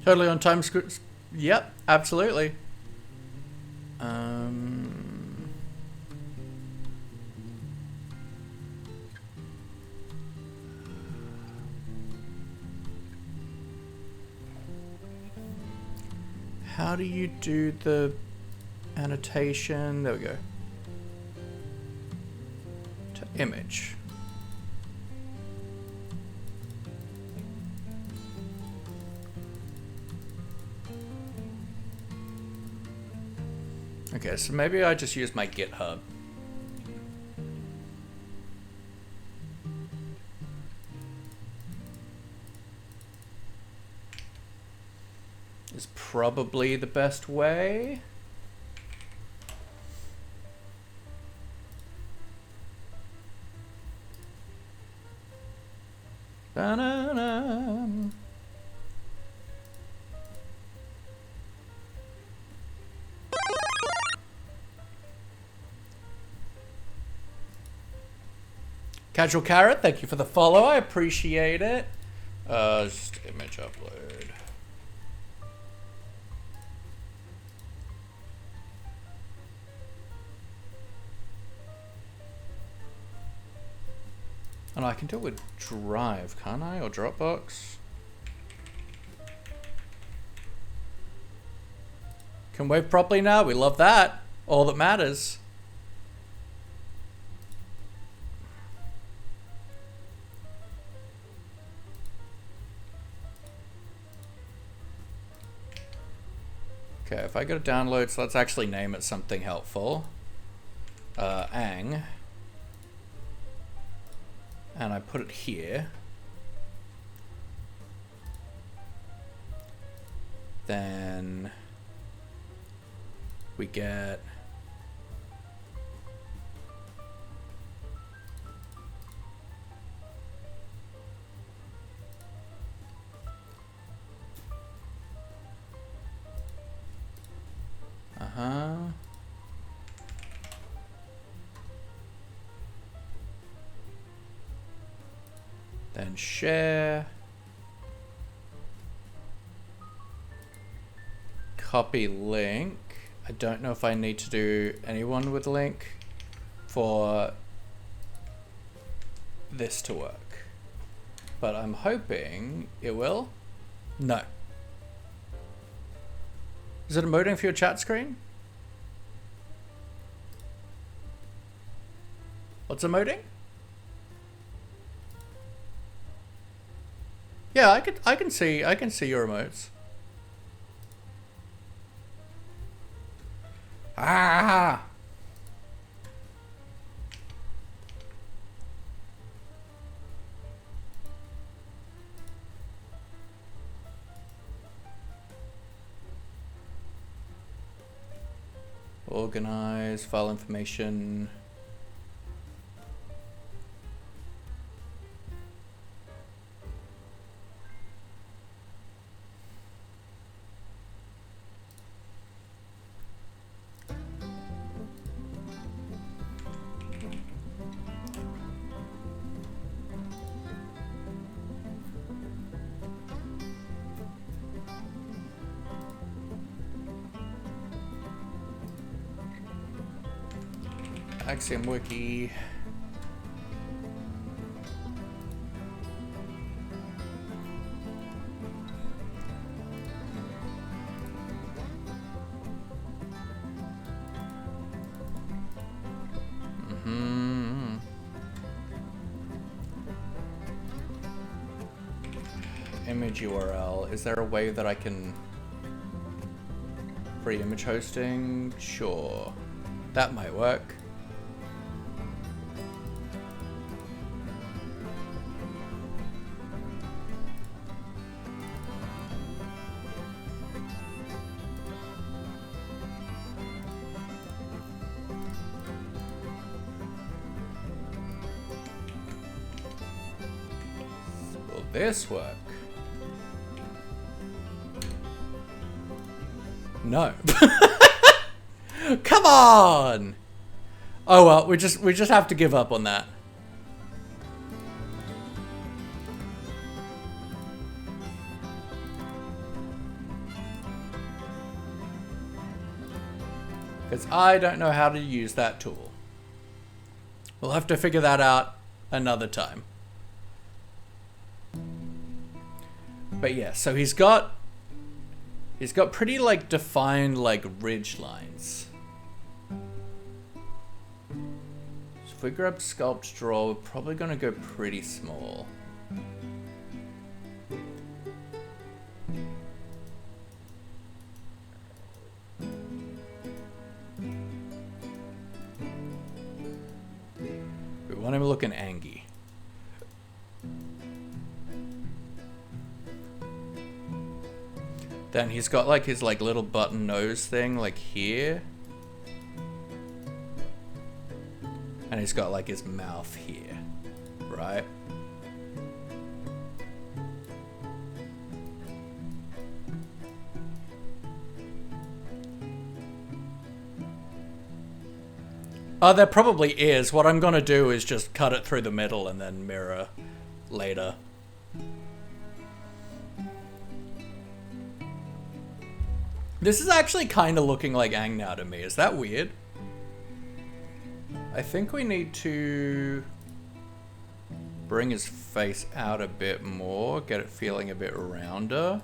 Totally on time. Yep, absolutely. How do you do the annotation? There we go. To image. Okay, so maybe I just use my GitHub. Is probably the best way. Ba-na-na. Casual Carrot, thank you for the follow. I appreciate it. Just image upload. And I can do it with Drive, can't I? Or Dropbox? Can wave properly now? We love that. All that matters. Okay, if I go to downloads, let's actually name it something helpful. Ang. And I put it here. Then we get then share, copy link. I don't know if I need to do anyone with link for this to work, but I'm hoping it will. No. Is it emoting for your chat screen? What's emoting? Yeah, I can see your emotes. Ah! Organize, file information. Axiom Wiki. Image URL. Is there a way that I can... Free image hosting? Sure. That might work. Will this work? No. Come on! Oh well, we just have to give up on that. Because I don't know how to use that tool. We'll have to figure that out another time. But yeah, so he's got pretty like defined like ridge lines. So if we grab sculpt draw, we're probably gonna go pretty small. We want him looking angy. Then he's got like his like little button nose thing like here. And he's got like his mouth here, right? There probably is. What I'm gonna do is just cut it through the middle and then mirror later. This is actually kind of looking like Aang now to me. Is that weird? I think we need to bring his face out a bit more, get it feeling a bit rounder.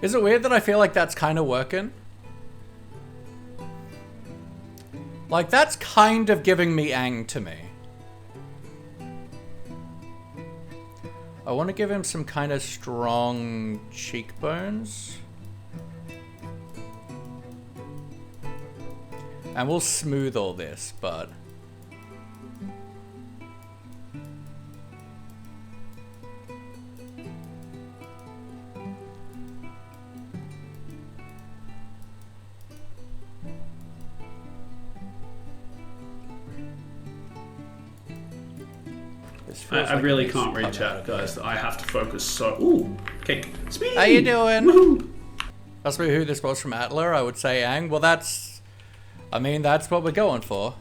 Is it weird that I feel like that's kind of working? Like, that's kind of giving me Aang to me. I want to give him some kind of strong cheekbones. And we'll smooth all this, but... I like really can't read chat, guys. I have to focus so... Ooh, cake. Speed! How you doing? Woohoo! Ask me who this was from Atla, I would say Aang. Well, that's... I mean, that's what we're going for.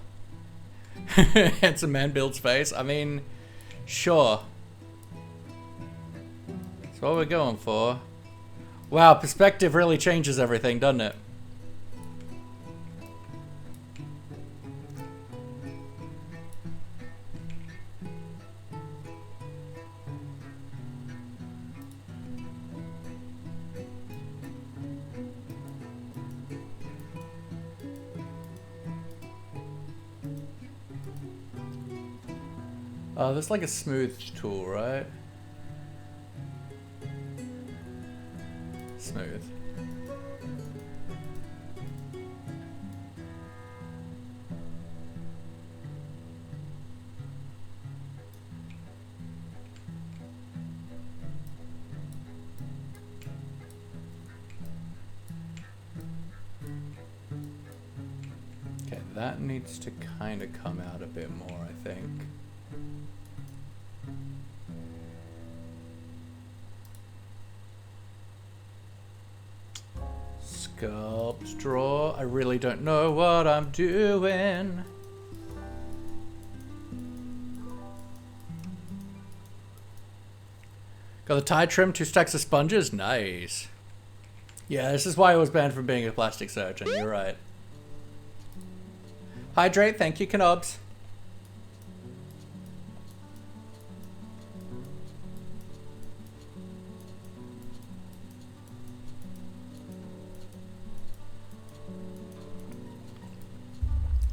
Handsome man builds face. I mean, sure. That's what we're going for. Wow, perspective really changes everything, doesn't it? There's like a smooth tool, right? Smooth. Okay, that needs to kind of come out a bit more, I think. Sculpt, draw. I really don't know what I'm doing. Got the tie trim, 2 stacks of sponges. Nice. Yeah, this is why I was banned from being a plastic surgeon. You're right. Hydrate, thank you, Canobs.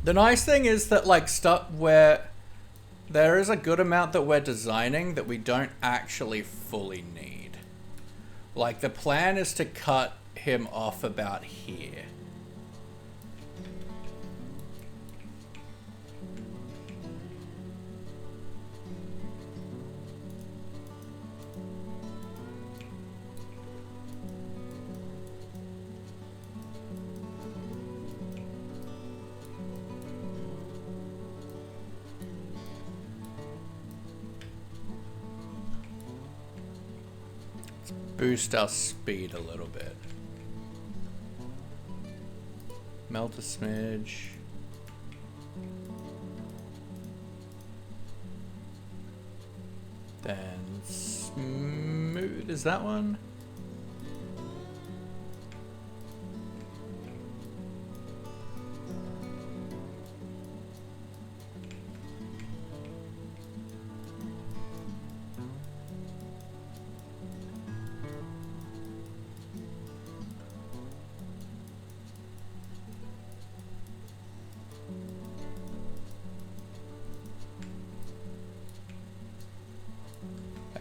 The nice thing is that, like, stuff where there is a good amount that we're designing that we don't actually fully need. Like, the plan is to cut him off about here. Boost our speed a little bit. Melt a smidge. Then smooth, is that one?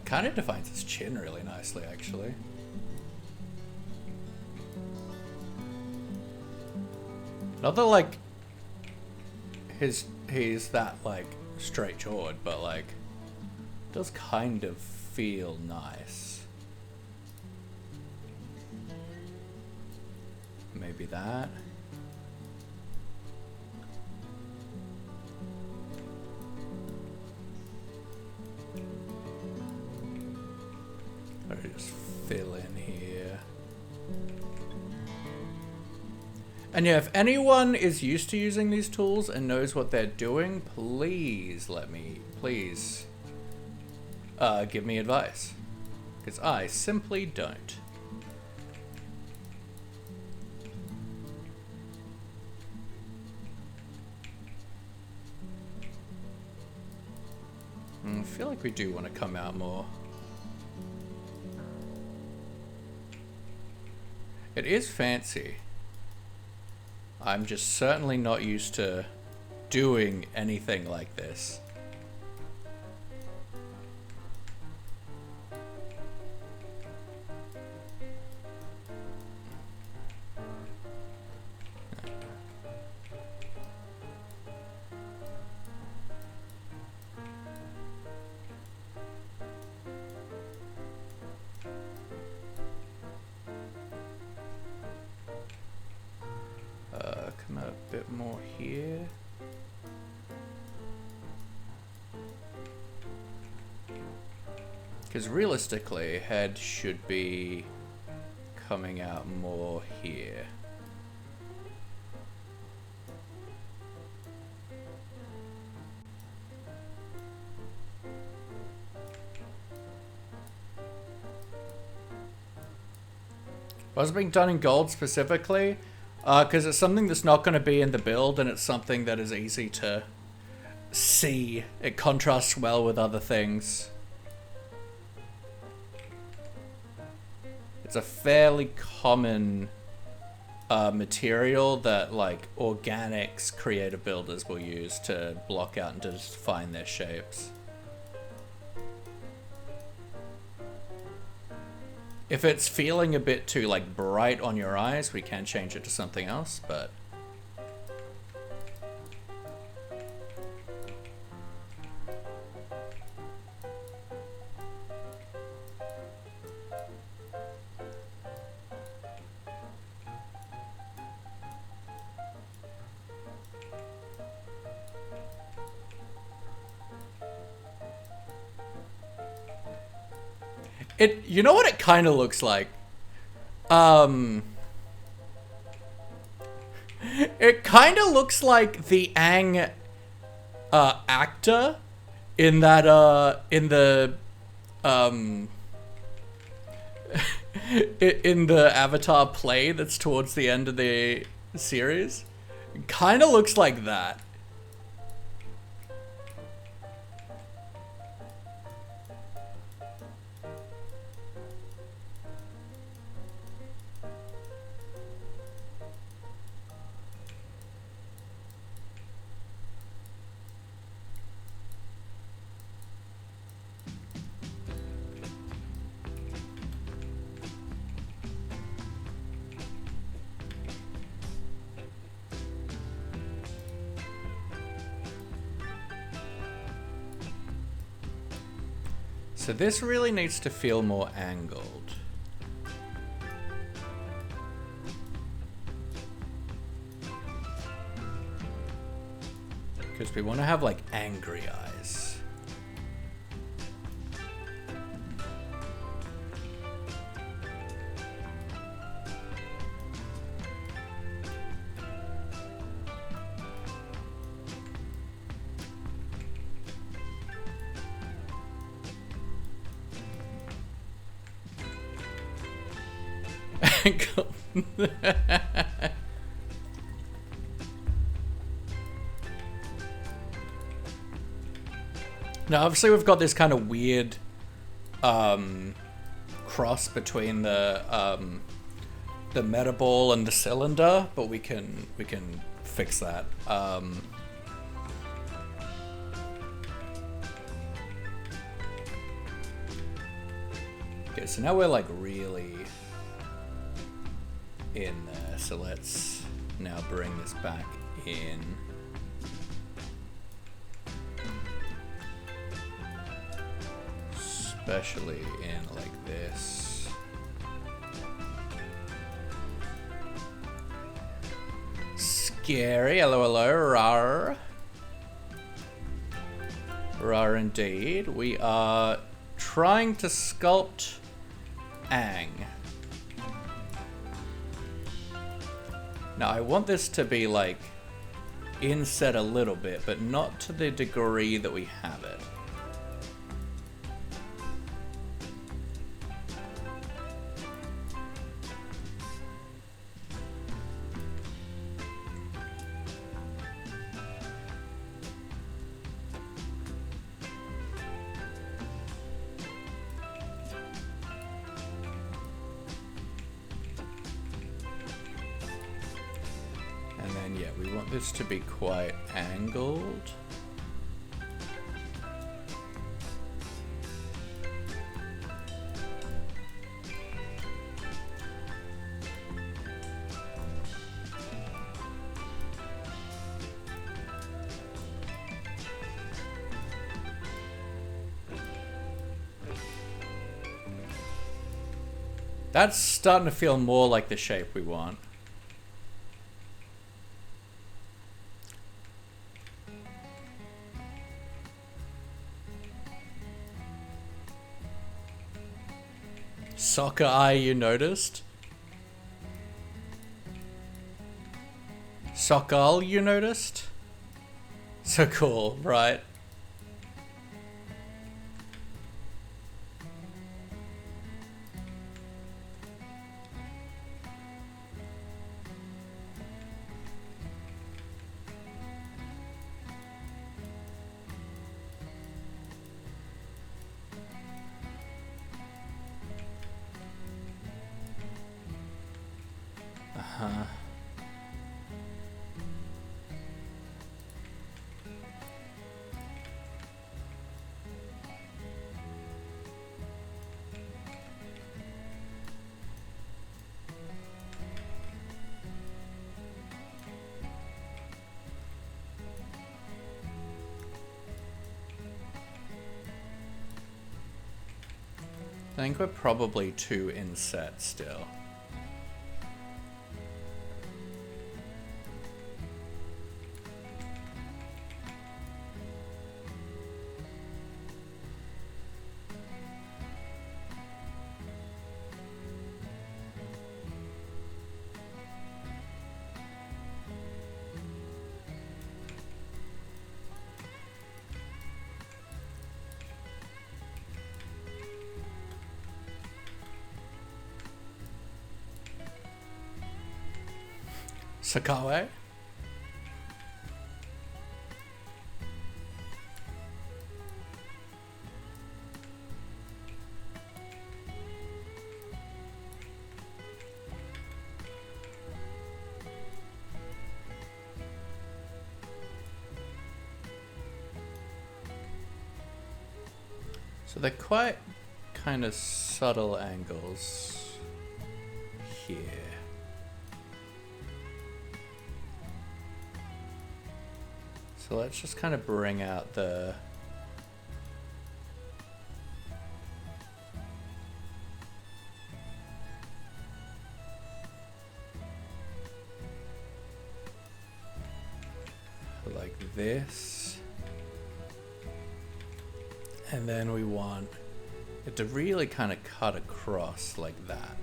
Kind of defines his chin really nicely, actually. Not that, like, he's that, like, straight-jawed, but, like, does kind of feel nice. Maybe that. Just fill in here. And yeah, if anyone is used to using these tools and knows what they're doing, please give me advice, because I simply don't. I feel like we do want to come out more. It is fancy. I'm just certainly not used to doing anything like this. Come out a bit more here. Because realistically, head should be coming out more here. Was it being done in gold specifically? Because it's something that's not going to be in the build, and it's something that is easy to see. It contrasts well with other things. It's a fairly common material that, like, organics creative builders will use to block out and to define their shapes. If it's feeling a bit too like bright on your eyes, we can change it to something else, but you know what it kind of looks like? It kind of looks like the Aang actor in that in the in the Avatar play that's towards the end of the series. It kind of looks like that. So this really needs to feel more angled. Because we want to have like angry eyes. Now, obviously, we've got this kind of weird cross between the meta ball and the cylinder, but we can fix that. Okay, so now we're like really in there, so let's now bring this back in. Especially in like this. Scary, hello, hello, rar. Rar indeed. We are trying to sculpt Aang. Now I want this to be like inset a little bit, but not to the degree that we have it. This to be quite angled. That's starting to feel more like the shape we want. Soccer eye, you noticed? Sokal, you noticed? So cool, right? I think we're probably 2 inset still. Sakawe? So they're quite kind of subtle angles here. So let's just kind of bring out the like this, and then we want it to really kind of cut across like that.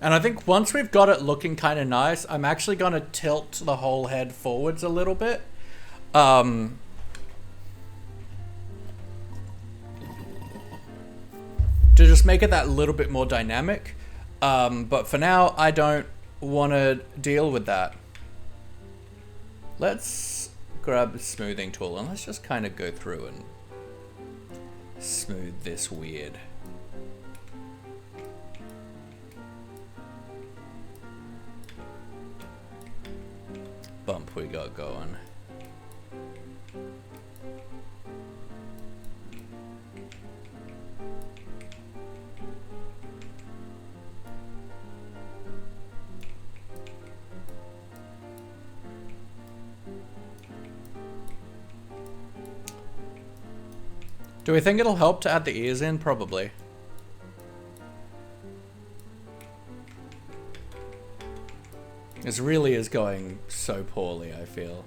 And I think once we've got it looking kind of nice, I'm actually going to tilt the whole head forwards a little bit. To just make it that little bit more dynamic. But for now, I don't want to deal with that. Let's grab the smoothing tool and let's just kind of go through and smooth this weird. Bump we got going. Do we think it'll help to add the ears in? Probably. This really is going so poorly, I feel.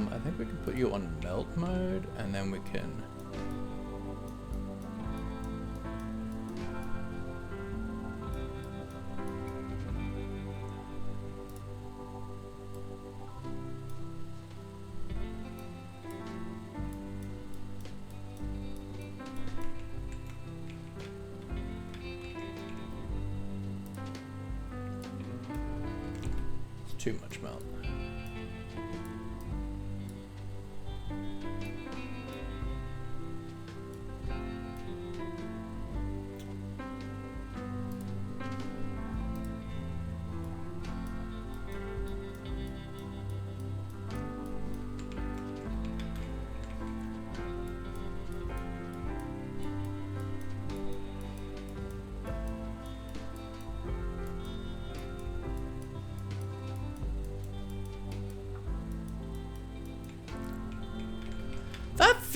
I think we can put you on melt mode, and then we can... It's too much melt.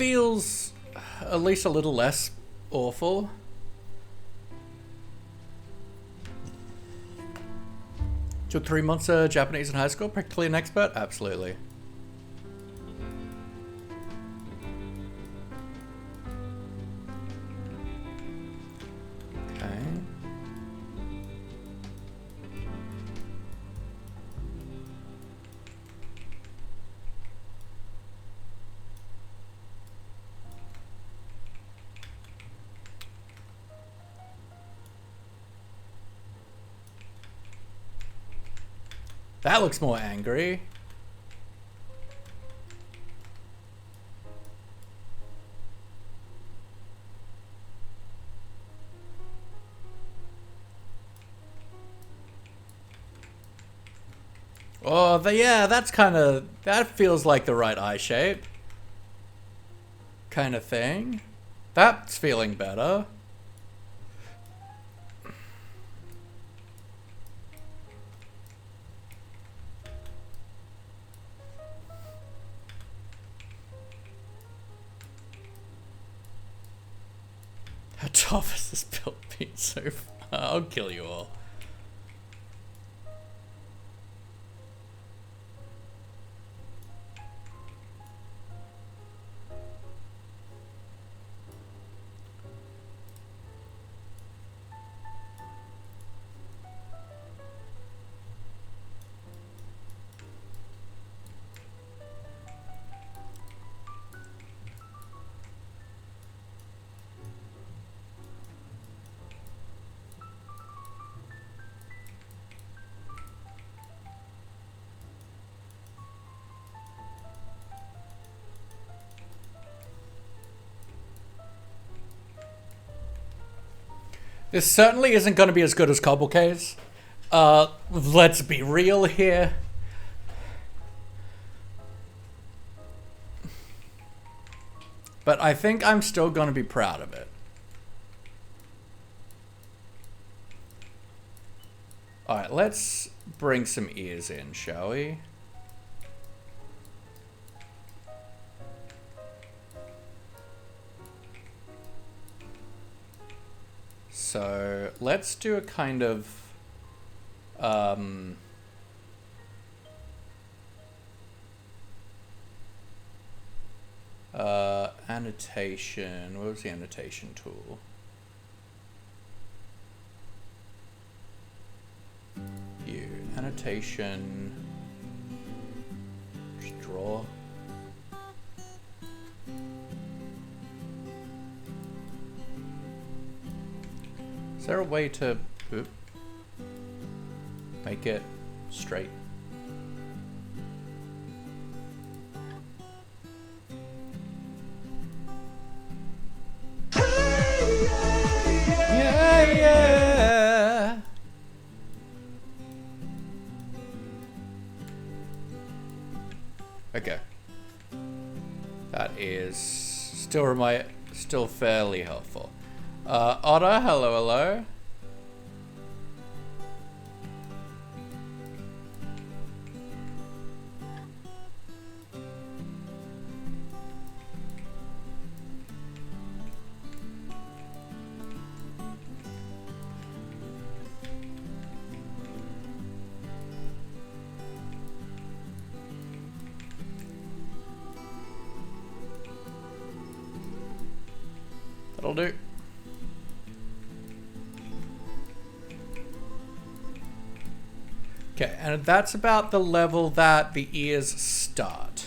feels at least a little less awful. Took 3 months of Japanese in high school, practically an expert? Absolutely. Okay. That looks more angry. Oh, yeah, that's kind of, that feels like the right eye shape. Kind of thing. That's feeling better. How tough has this build been so far? I'll kill you all. This certainly isn't going to be as good as Cobble Caves. Let's be real here. But I think I'm still going to be proud of it. Alright, let's bring some ears in, shall we? So let's do a kind of annotation. What was the annotation tool? Annotation. Just draw. Is there a way to make it straight? Yeah, yeah. Okay. That is still fairly helpful. Otter, hello, hello. That'll do. Okay, and that's about the level that the ears start.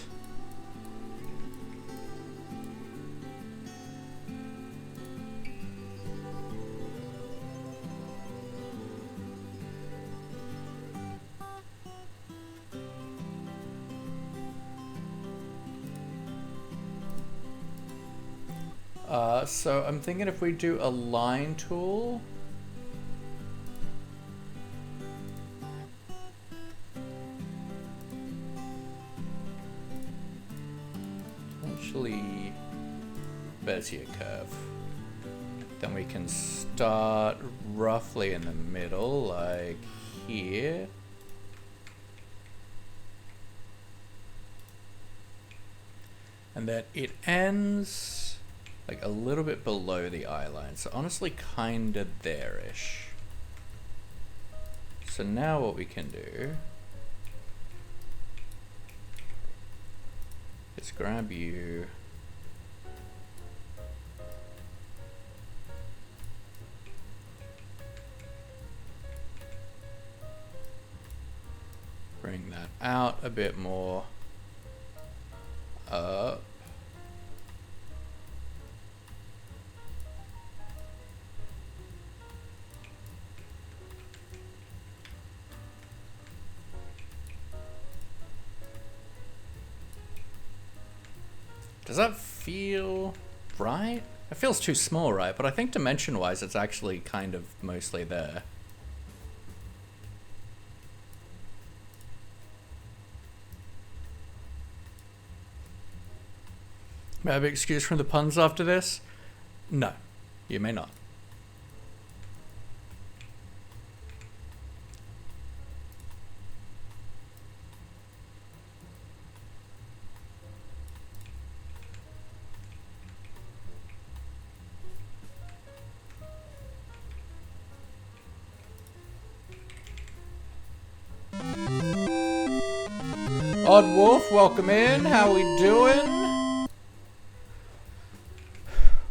So I'm thinking if we do a line tool. Actually, Bezier curve. Then we can start roughly in the middle, like here. And that it ends like a little bit below the eye line. So honestly, kinda there-ish. So now what we can do is grab you. Bring that out a bit more. Up. Does that feel right? It feels too small, right? But I think dimension-wise, it's actually kind of mostly there. May I be excused from the puns after this? No, you may not. Odd Wolf, welcome in. How we doing?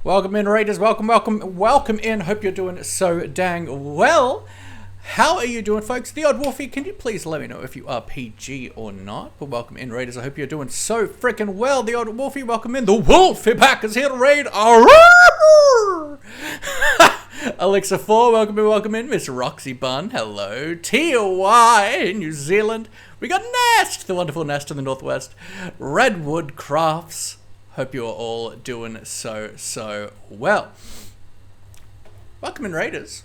Welcome in, Raiders. Welcome in. Hope you're doing so dang well. How are you doing, folks? The Odd Wolfie, can you please let me know if you are PG or not? But welcome in, Raiders. I hope you're doing so freaking well. The Odd Wolfie, welcome in. The Wolfie Pack is here to raid. Alexa 4, welcome in. Miss Roxy Bun, hello. TY, New Zealand. We got Nest, the wonderful Nest in the Northwest. Redwood Crafts. Hope you are all doing so well. Welcome in, Raiders.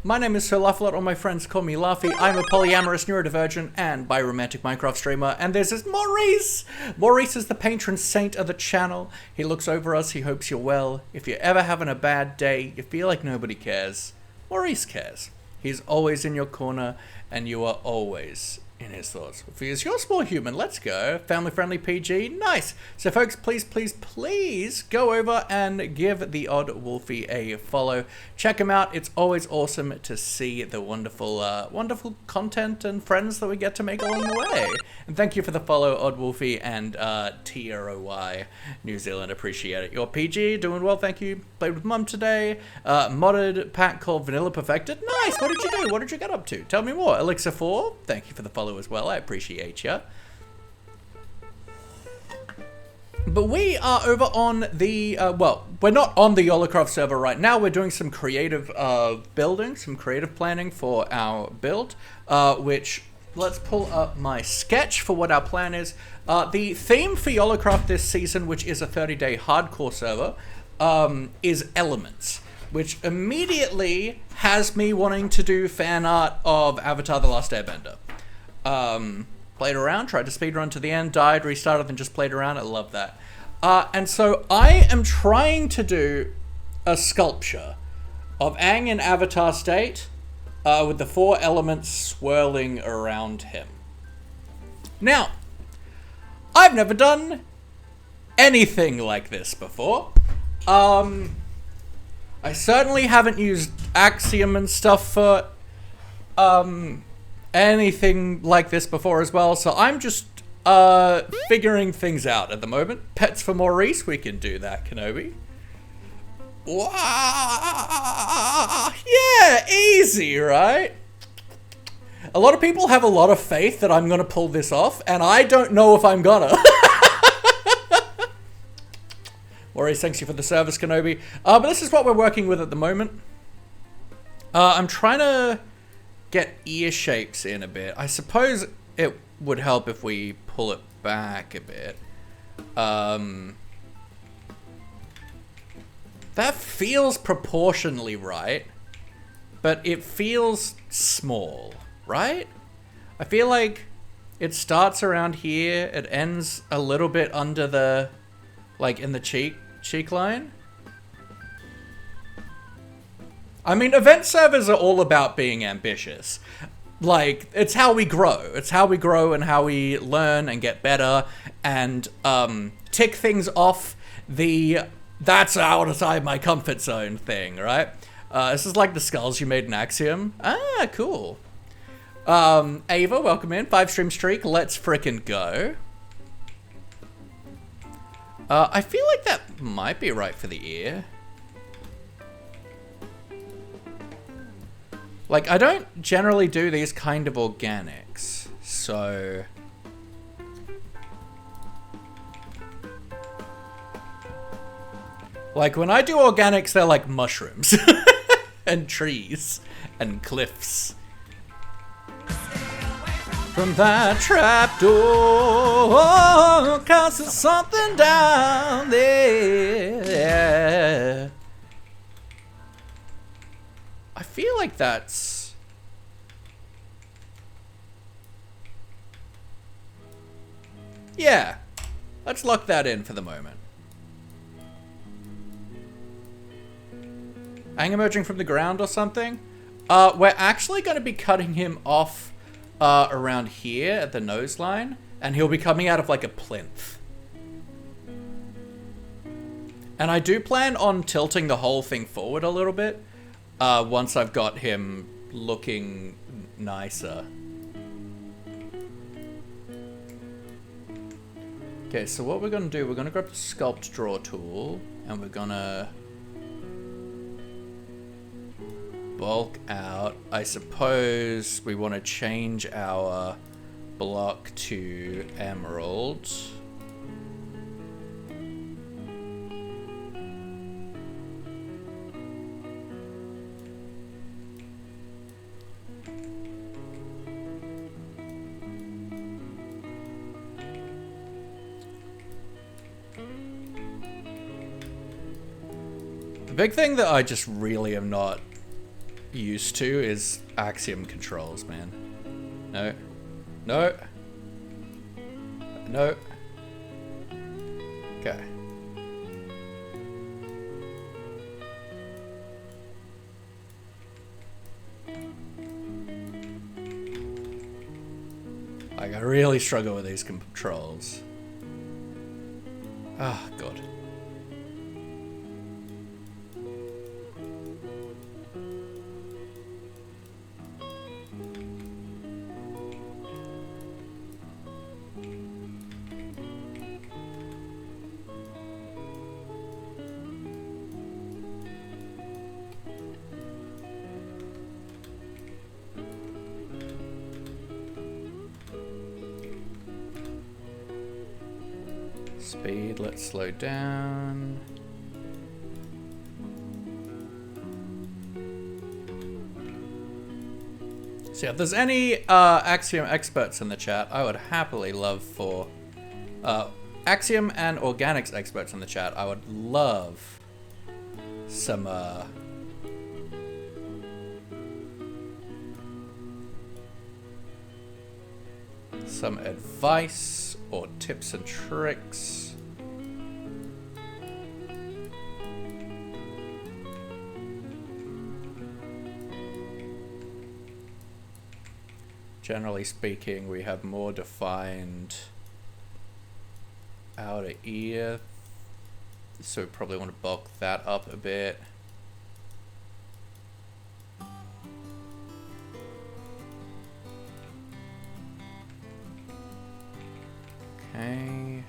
My name is Sir Laughlot, all my friends call me Laughy. I'm a polyamorous neurodivergent and biromantic Minecraft streamer. And there's this Maurice. Maurice is the patron saint of the channel. He looks over us, he hopes you're well. If you're ever having a bad day, you feel like nobody cares, Maurice cares. He's always in your corner and you are always in his thoughts. If he is your small human, let's go. Family friendly PG, nice. So folks, please go over and give the Odd Wolfie a follow. Check him out. It's always awesome to see the wonderful content and friends that we get to make along the way. And thank you for the follow, Odd Wolfie and TROY New Zealand. Appreciate it. Your PG doing well, thank you. Played with Mum today. Modded pack called Vanilla Perfected. Nice. What did you do? What did you get up to? Tell me more. Elixir 4, thank you for the follow as well. I appreciate you. But we are over on the, well, we're not on the YOLOCraft server right now. We're doing some creative building, some creative planning for our build, which, let's pull up my sketch for what our plan is. The theme for YOLOCraft this season, which is a 30-day hardcore server, is elements, which immediately has me wanting to do fan art of Avatar: The Last Airbender. Played around, tried to speedrun to the end, died, restarted, and just played around. I love that. And so I am trying to do a sculpture of Aang in Avatar state with the 4 elements swirling around him. Now, I've never done anything like this before. I certainly haven't used Axiom and stuff for anything like this before as well, so I'm just figuring things out at the moment. Pets for Maurice, we can do that, Kenobi. Wow. Yeah, easy, right? A lot of people have a lot of faith that I'm gonna pull this off, and I don't know if I'm gonna. Maurice, thanks you for the service, Kenobi. But this is what we're working with at the moment. I'm trying to get ear shapes in a bit. I suppose it would help if we pull it back a bit. That feels proportionally right, but it feels small, right? I feel like it starts around here, it ends a little bit under the, like in the cheek line. I mean, event servers are all about being ambitious. Like, it's how we grow. It's how we grow and how we learn and get better and tick things off the that's outside my comfort zone thing, right? This is like the skulls you made in Axiom. Ah, cool. Ava, welcome in. 5-stream streak. Let's frickin' go. I feel like that might be right for the ear. Like, I don't generally do these kind of organics, so... Like, when I do organics, they're like mushrooms. And trees. And cliffs. From that trapdoor, 'cause there's something down there. I feel like that's... Yeah. Let's lock that in for the moment. Ang emerging from the ground or something? We're actually going to be cutting him off around here at the nose line, and he'll be coming out of like a plinth. And I do plan on tilting the whole thing forward a little bit once I've got him looking nicer. Okay, so what we're going to do, we're going to grab the sculpt draw tool, and we're going to bulk out. I suppose we want to change our block to emerald. The big thing that I just really am not used to is Axiom controls, man. No. No. No. Okay. Like, I really struggle with these controls. Ah, oh, God. Speed, let's slow down. So if there's any Axiom experts in the chat, I would happily love for Axiom and organics experts in the chat. I would love some advice or tips and tricks. Generally speaking, we have more defined outer ear, so we probably want to bulk that up a bit. Okay.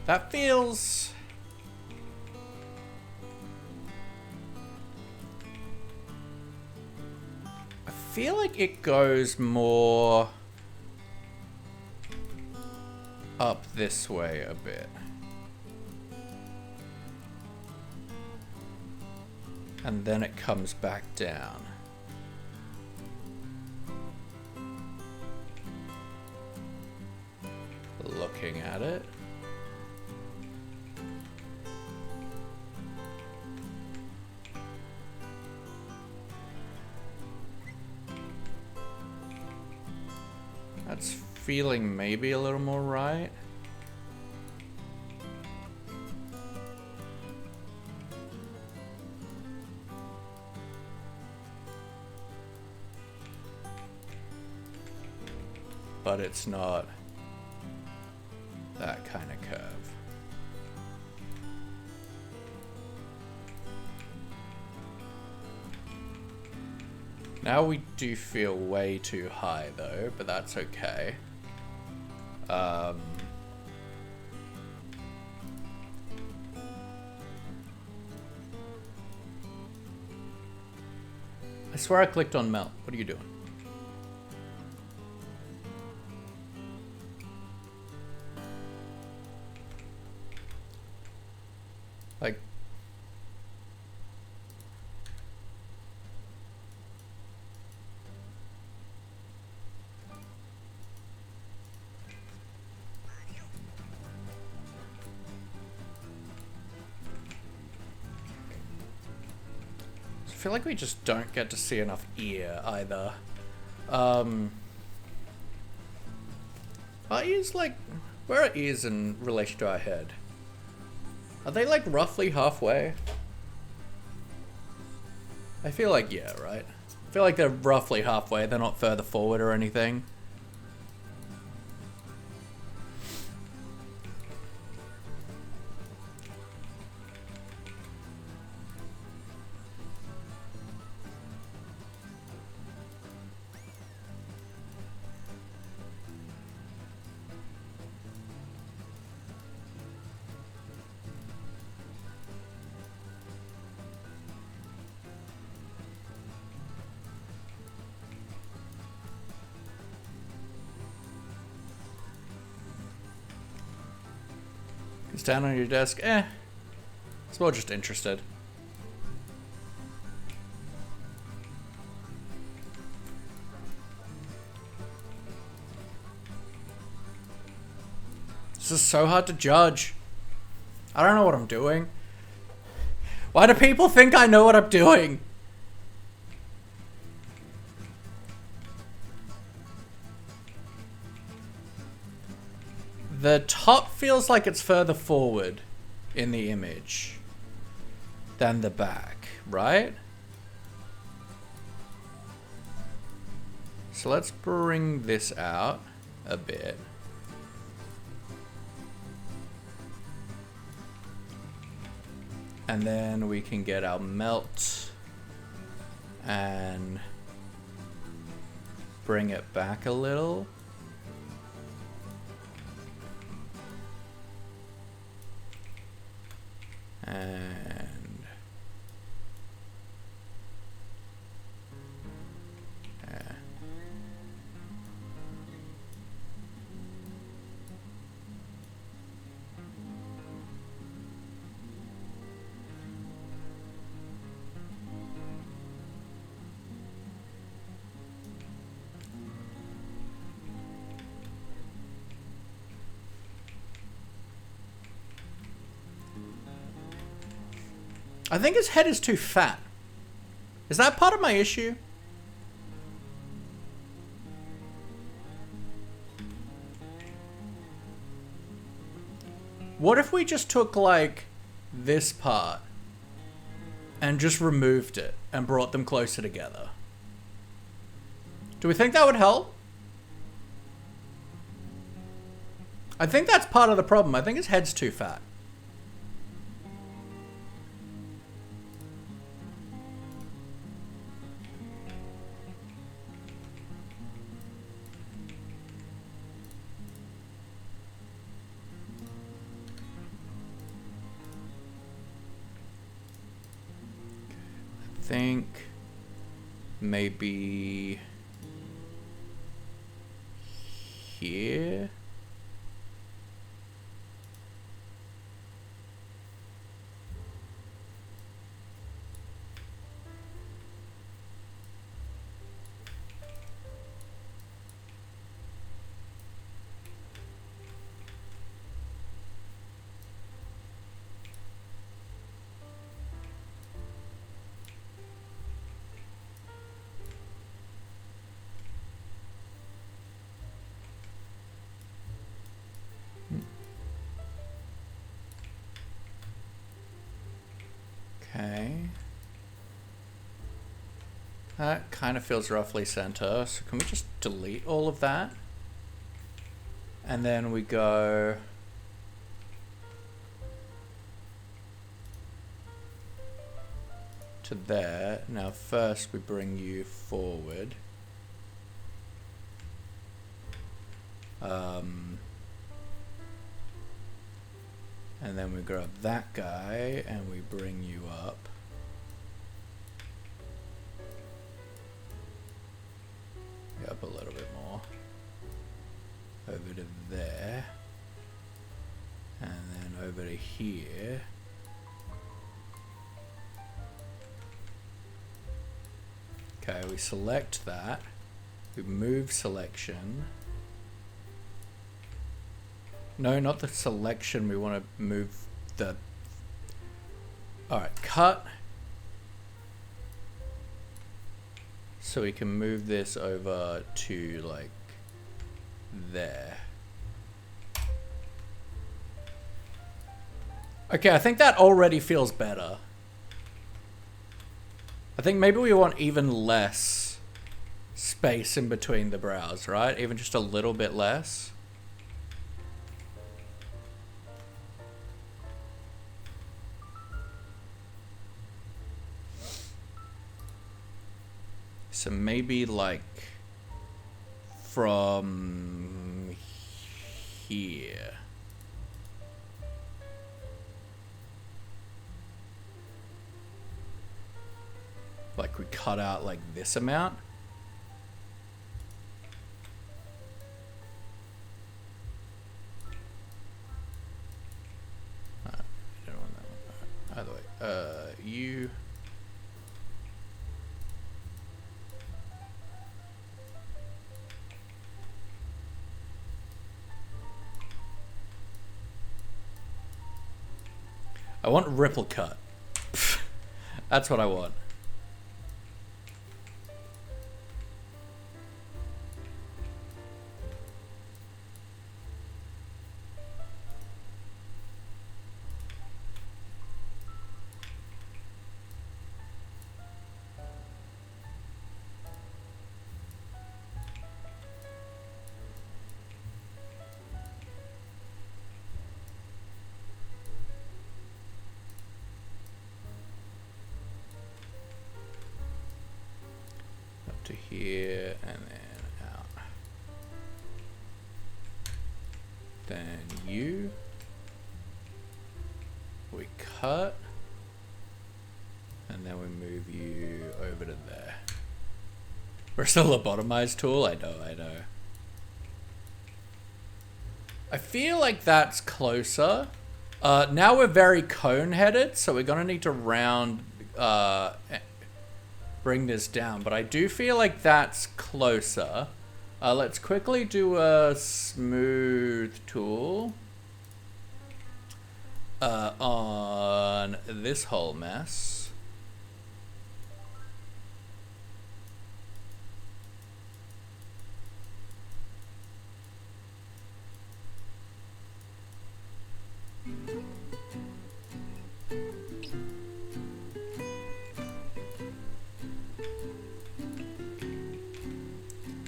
That feels... I feel like it goes more up this way a bit. And then it comes back down. looking at it. That's feeling maybe a little more right. But it's not that kind of curve. Now we do feel way too high though, but that's okay. I swear I clicked on melt. What are you doing? Like, I feel like we just don't get to see enough ear either. Our ears, like, where are ears in relation to our head? Are they like roughly halfway? I feel like, yeah, right? I feel like they're roughly halfway. They're not further forward or anything. It's down on your desk. It's more just interested. This is so hard to judge. I don't know what I'm doing. Why do people think I know what I'm doing? The top feels like it's further forward in the image than the back, right? So let's bring this out a bit. And then we can get our melt and bring it back a little. And I think his head is too fat. Is that part of my issue? What if we just took like this part and just removed it and brought them closer together? Do we think that would help? I think that's part of the problem. I think his head's too fat. Think maybe here. Okay. That kind of feels roughly center. So can we just delete all of that? And then we go... to there. Now first we bring you forward. And then we grab that guy and we bring you up. Up a little bit more. Over to there. And then over to here. Okay, we select that. We move selection. No, not the selection. We want to move the... Alright, cut. So we can move this over to, like, there. Okay, I think that already feels better. I think maybe we want even less space in between the brows, right? Even just a little bit less. So maybe like from here. Like we cut out like this amount. I don't want that one. Either way, you. I want ripple cut. That's what I want. To here and then out. Then you. We cut. And then we move you over to there. We're still a lobotomized tool? I know. I feel like that's closer. Now we're very cone-headed, so we're gonna need to round... bring this down, but I do feel like that's closer. Let's quickly do a smooth tool on this whole mess.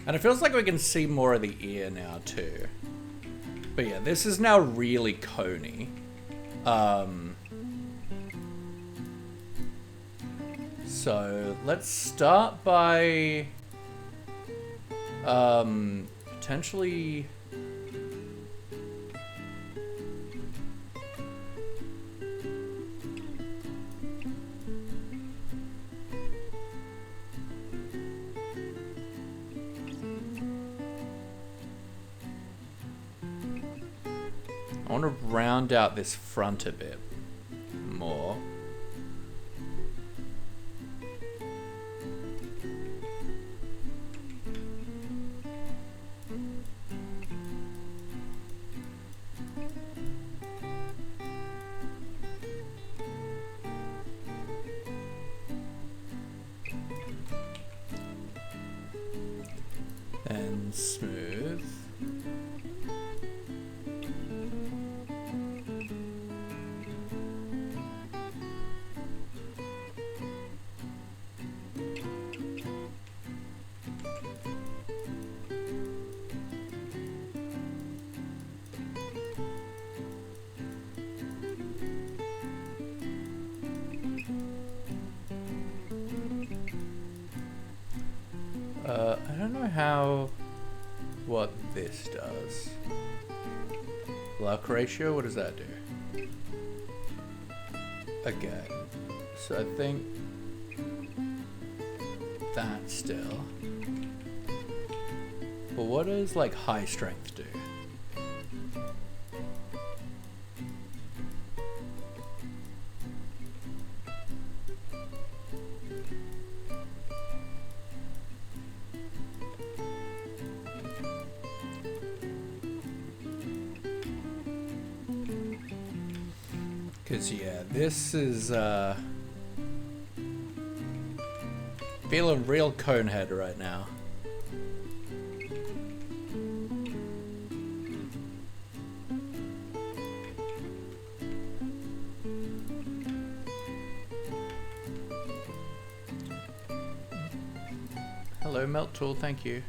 And it feels like we can see more of the ear now too. But yeah, this is now really coney. So let's start by potentially... I want to round out this front a bit more. And smooth. what this does. Luck ratio, what does that do? Okay, so I think that still. But what does like high strength do? Cause yeah, this is feeling real conehead right now. Hello, Melt Tool, thank you.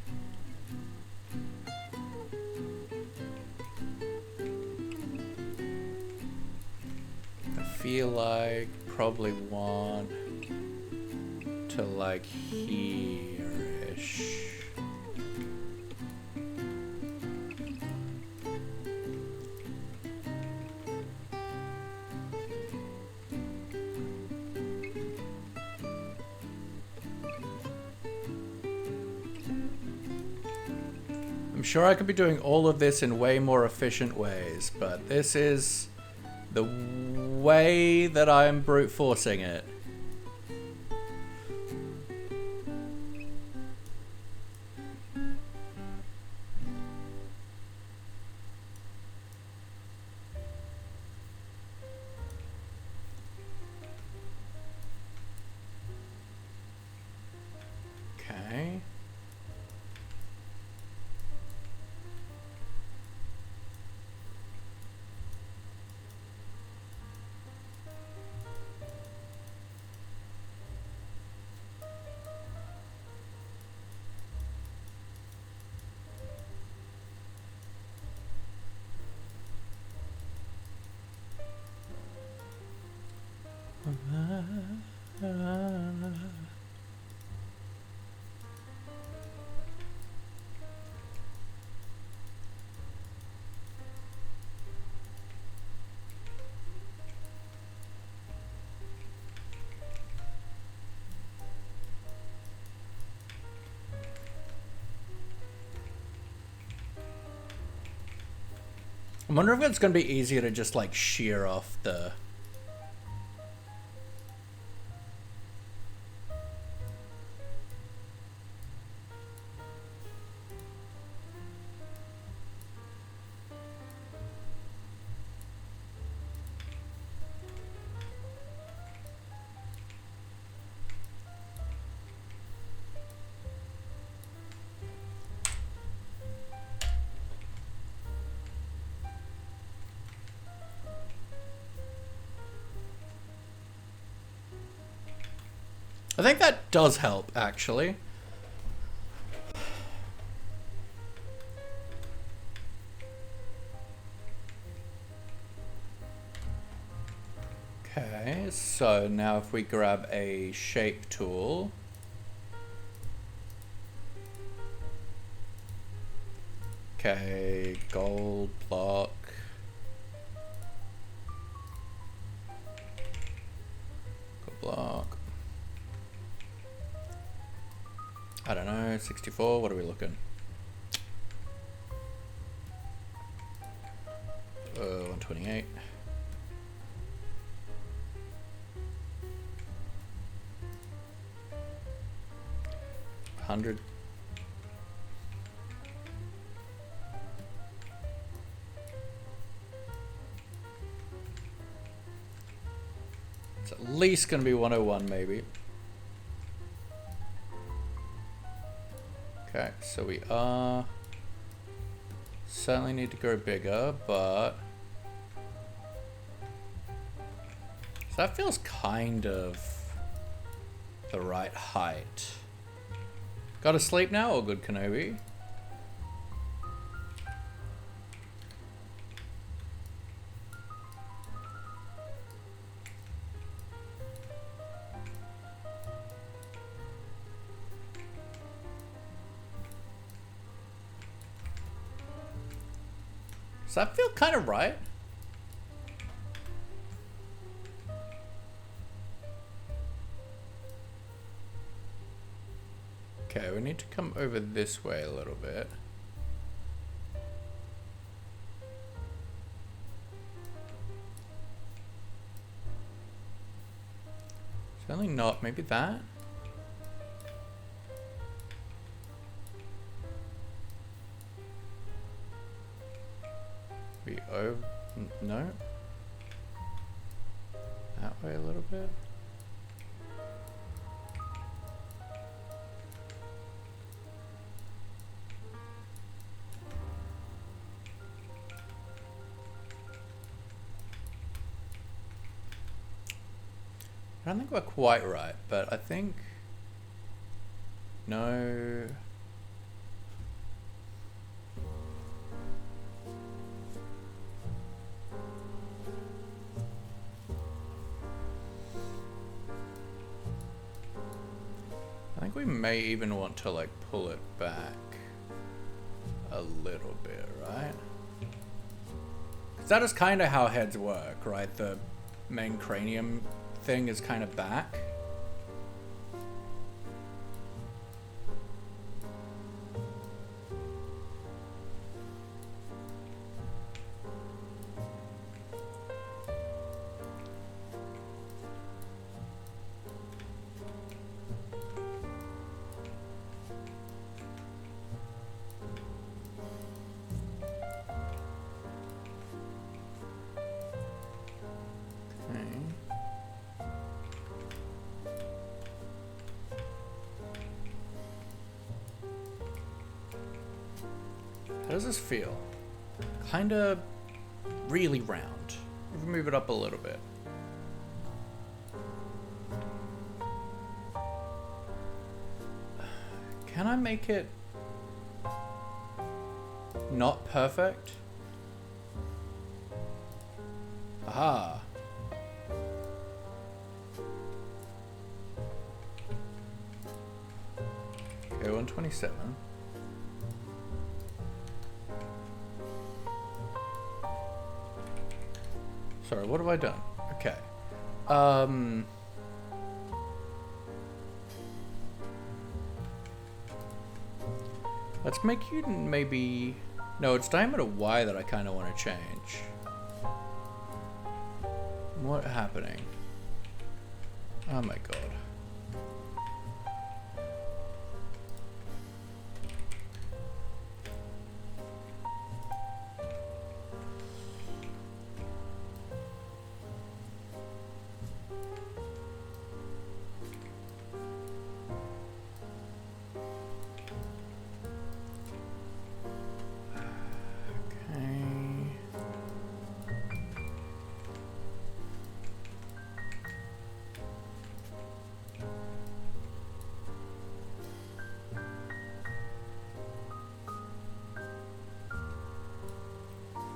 I feel like probably want to like here-ish. I'm sure I could be doing all of this in way more efficient ways, but this is the way that I'm brute forcing it. Okay. I wonder if it's going to be easier to just like shear off the... I think that does help, actually. Okay, so now if we grab a shape tool. Okay, gold block. Gold block. I don't know, 64, what are we looking? 128. $100. It's at least gonna be 101 maybe. Okay, so we are certainly need to go bigger, but so that feels kind of the right height. Gotta sleep now or good, Kenobi? Does that feel kind of right? Okay, we need to come over this way a little bit. Certainly not. Maybe that? No? That way a little bit? I don't think we're quite right, but I think... No... I think we may even want to like pull it back a little bit, right? 'Cause that is kind of how heads work, right? The main cranium thing is kind of back. How does this feel? Kinda really round. We'll move it up a little bit. Can I make it not perfect? Aha. Okay, 127. Sorry, what have I done? Okay. Let's make you maybe... No, it's diameter Y that I kind of want to change. What's happening? Oh my god.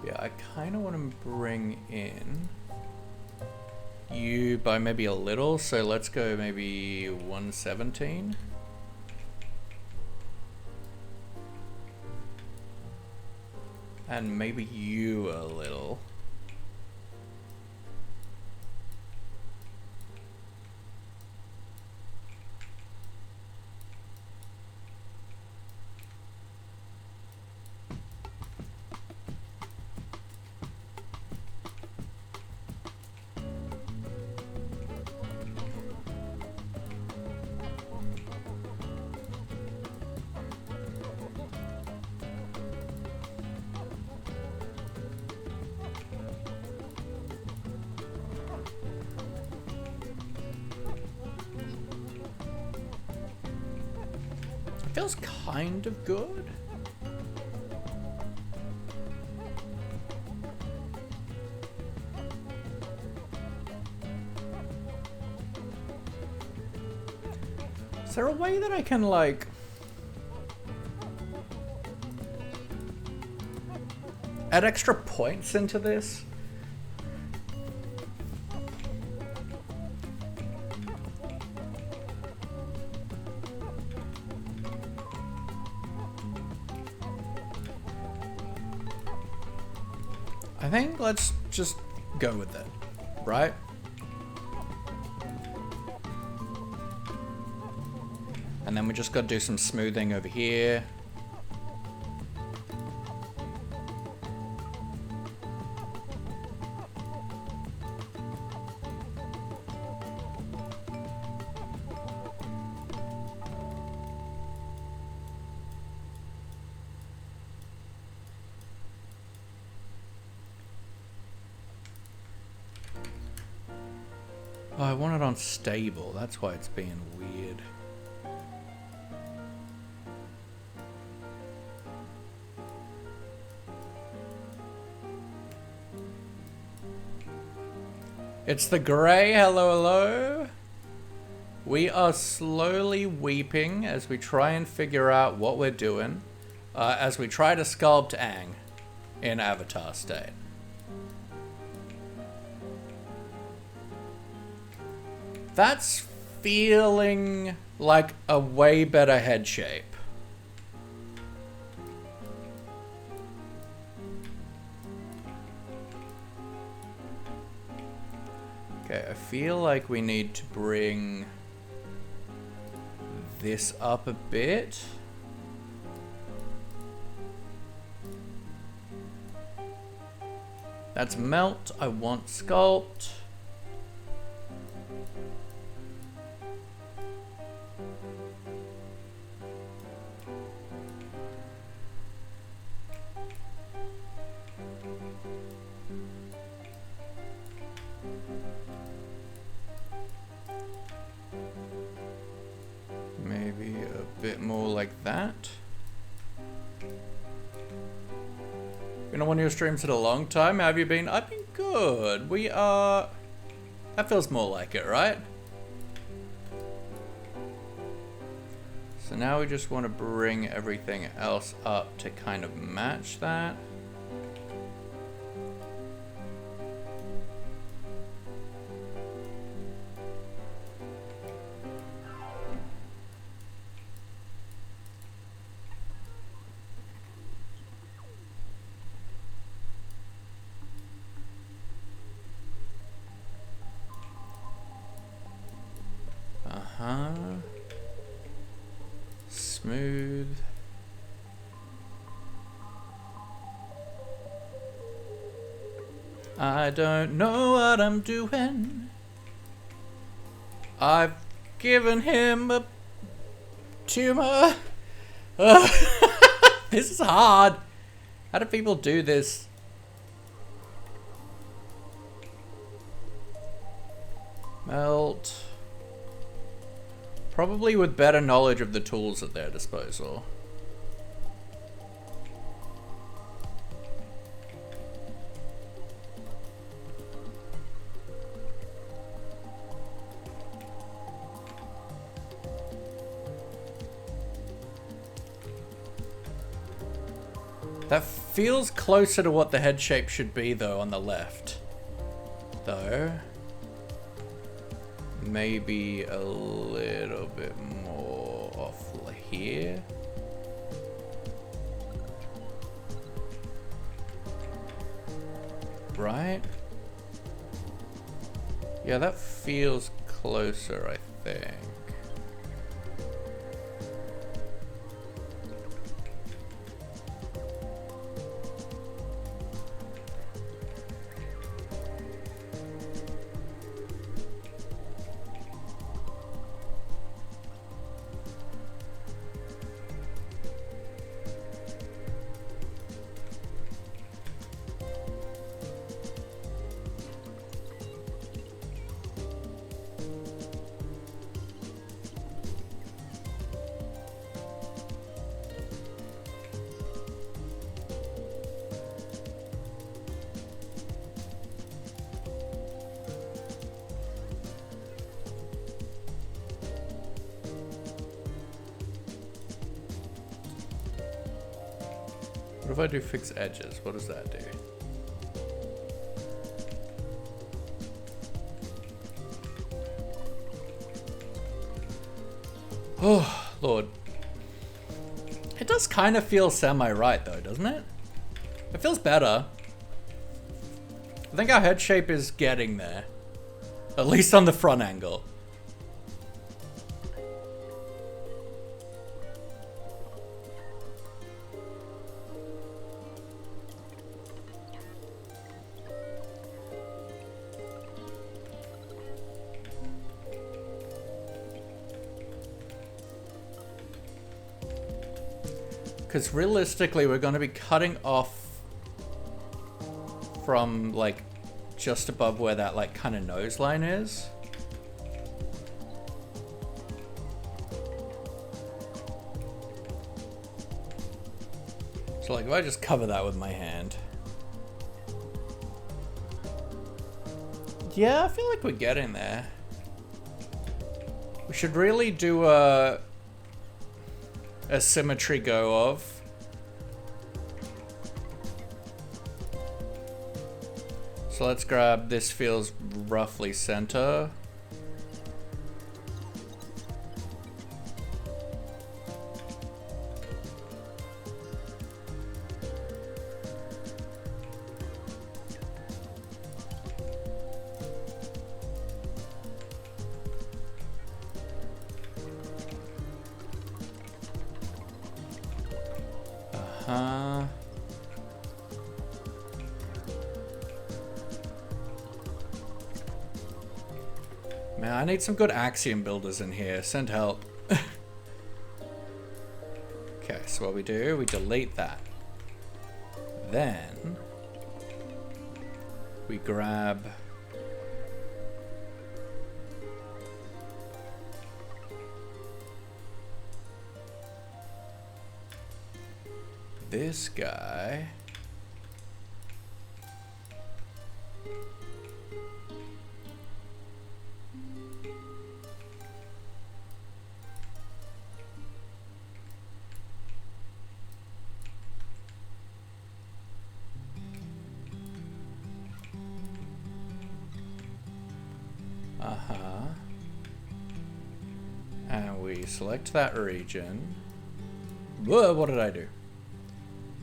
Yeah, I kind of want to bring in you by maybe a little, so let's go maybe 117. And maybe you a little. Feels kind of good. Is there a way that I can like add extra points into this? I think let's just go with it, right? And then we just got to do some smoothing over here. Oh, I want it on stable. That's why it's being weird. It's the grey. Hello, hello. We are slowly weeping as we try and figure out what we're doing. As we try to sculpt Aang in Avatar state. That's feeling like a way better head shape. Okay, I feel like we need to bring this up a bit. That's melt. I want sculpt. Maybe a bit more like that. Been on one of your streams in a long time. How have you been? I've been good. We are... That feels more like it, right? So now we just want to bring everything else up to kind of match that. Smooth. I don't know what I'm doing. I've given him a tumor. This is hard. How do people do this? Melt. Probably with better knowledge of the tools at their disposal. That feels closer to what the head shape should be, though, on the left. Though. Maybe a little bit more off here. Right? Yeah, that feels closer, I think. What if I do fix edges? What does that do? Oh, Lord. It does kind of feel semi-right though, doesn't it? It feels better. I think our head shape is getting there. At least on the front angle. Because realistically, we're going to be cutting off from, like, just above where that, like, kind of nose line is. So, like, if I just cover that with my hand. Yeah, I feel like we're getting there. We should really do a symmetry go of. So let's grab, this feels roughly center. Man, I need some good axiom builders in here. Send help. Okay, so what we do, we delete that. Then we grab this guy. And we select that region. Whoa, what did I do?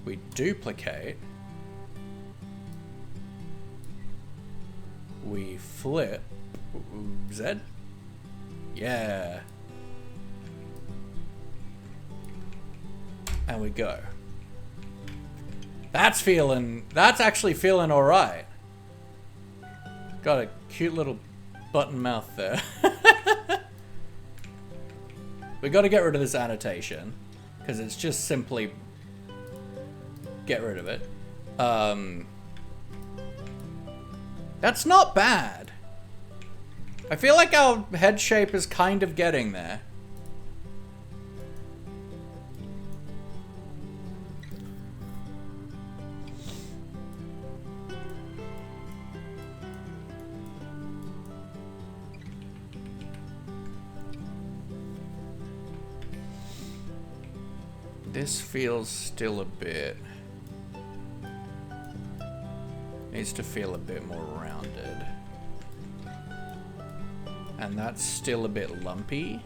We duplicate. We flip. Z? Yeah. And we go. That's actually feeling alright. Got a cute little button mouth there. We got to get rid of this annotation because it's just simply get rid of it. That's not bad. I feel like our head shape is kind of getting there. This feels still a bit... needs to feel a bit more rounded. And that's still a bit lumpy.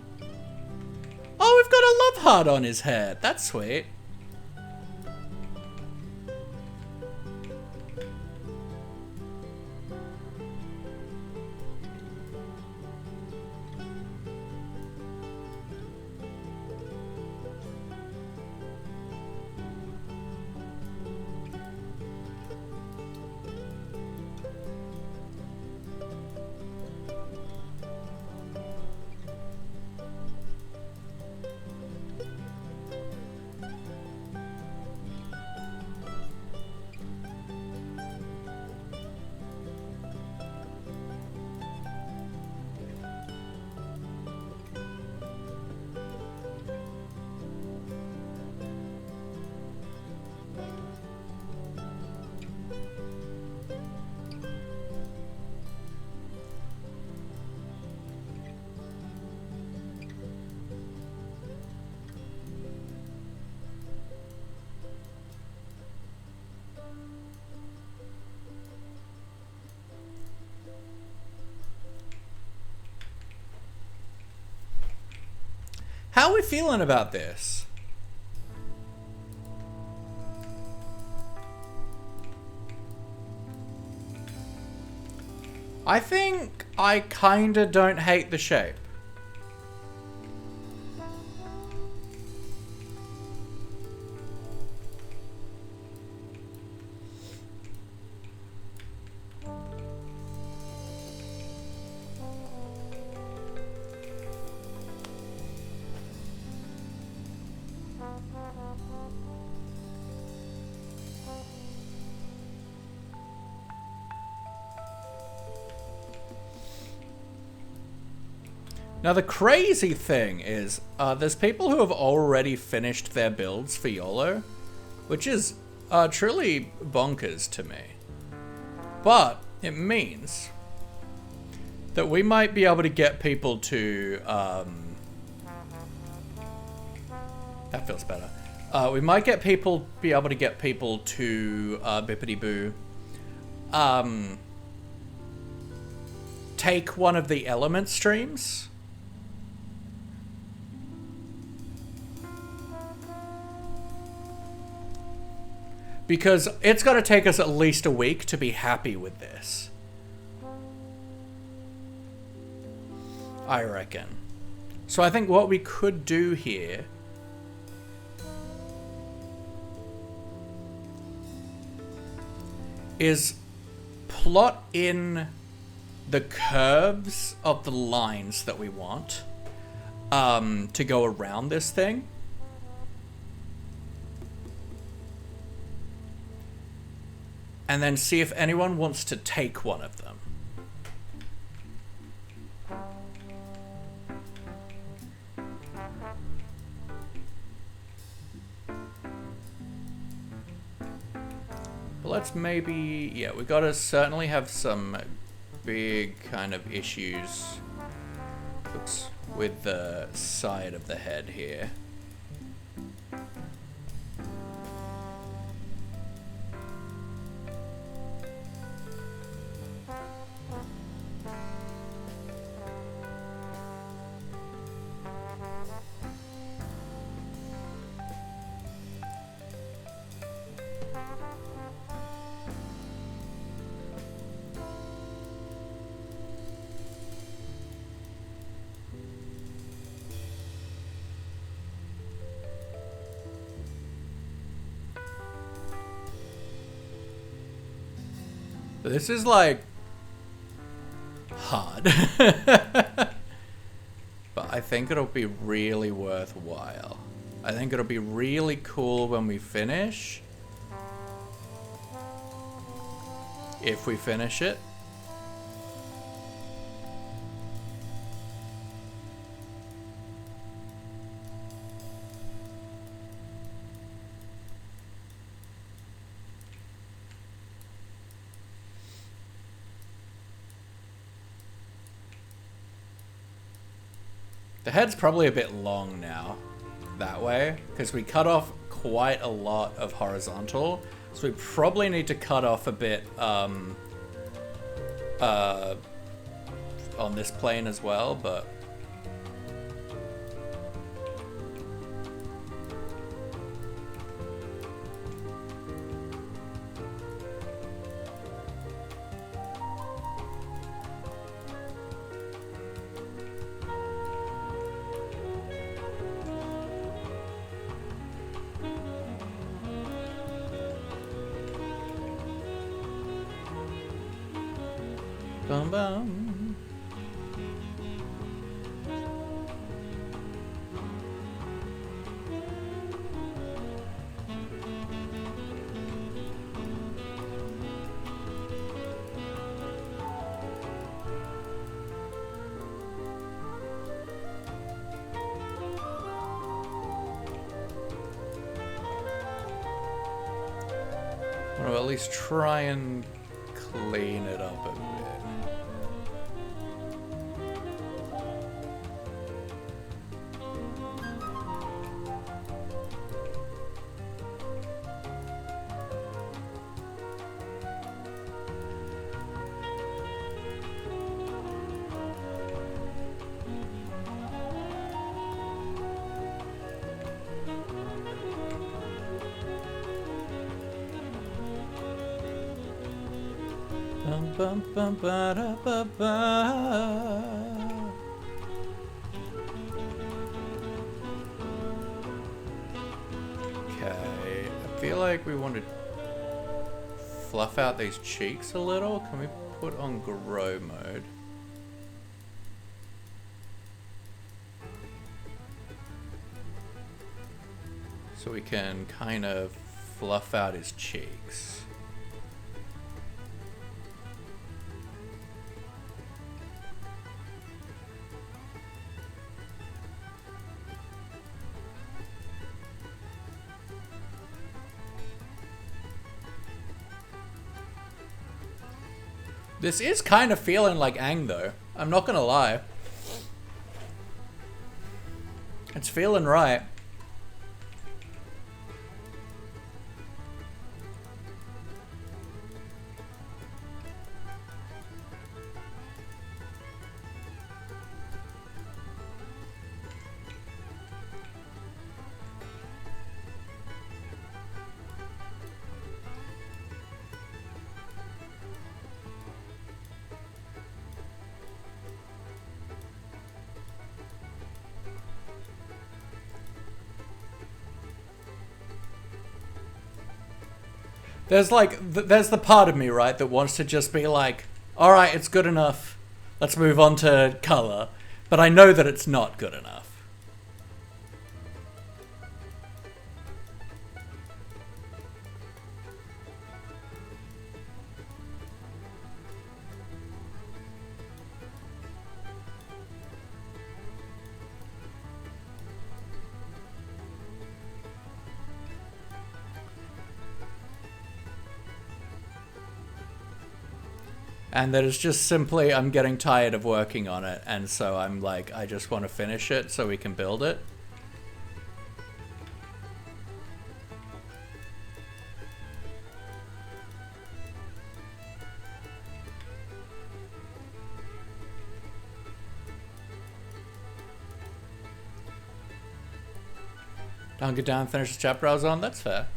Oh, we've got a love heart on his head. That's sweet. How are we feeling about this? I think I kinda don't hate the shape. Now the crazy thing is, there's people who have already finished their builds for YOLO, which is truly bonkers to me. But it means that we might be able to get people to, that feels better. We might be able to get people to, Bippity Boo, take one of the element streams. Because it's going to take us at least a week to be happy with this. I reckon. So I think what we could do here is plot in the curves of the lines that we want to go around this thing. And then see if anyone wants to take one of them. But let's maybe, yeah, we gotta certainly have some big kind of issues, oops, with the side of the head here. This is like hard. But I think it'll be really worthwhile. I think it'll be really cool when we finish. If we finish it. The head's probably a bit long now, that way, because we cut off quite a lot of horizontal, so we probably need to cut off a bit on this plane as well, but... Bum bum. I want to at least try and clean it up a bit. Bum, bum, bum, ba, da, ba, ba. Okay, I feel like we want to fluff out these cheeks a little. Can we put on grow mode? So we can kind of fluff out his cheeks. This is kind of feeling like Aang though. I'm not gonna lie. It's feeling right. There's like, there's the part of me, right, that wants to just be like, all right, it's good enough. Let's move on to color. But I know that it's not good enough. And that it's just simply, I'm getting tired of working on it, and so I'm like, I just want to finish it so we can build it. Don't get down and finish the chapter I was on, that's fair.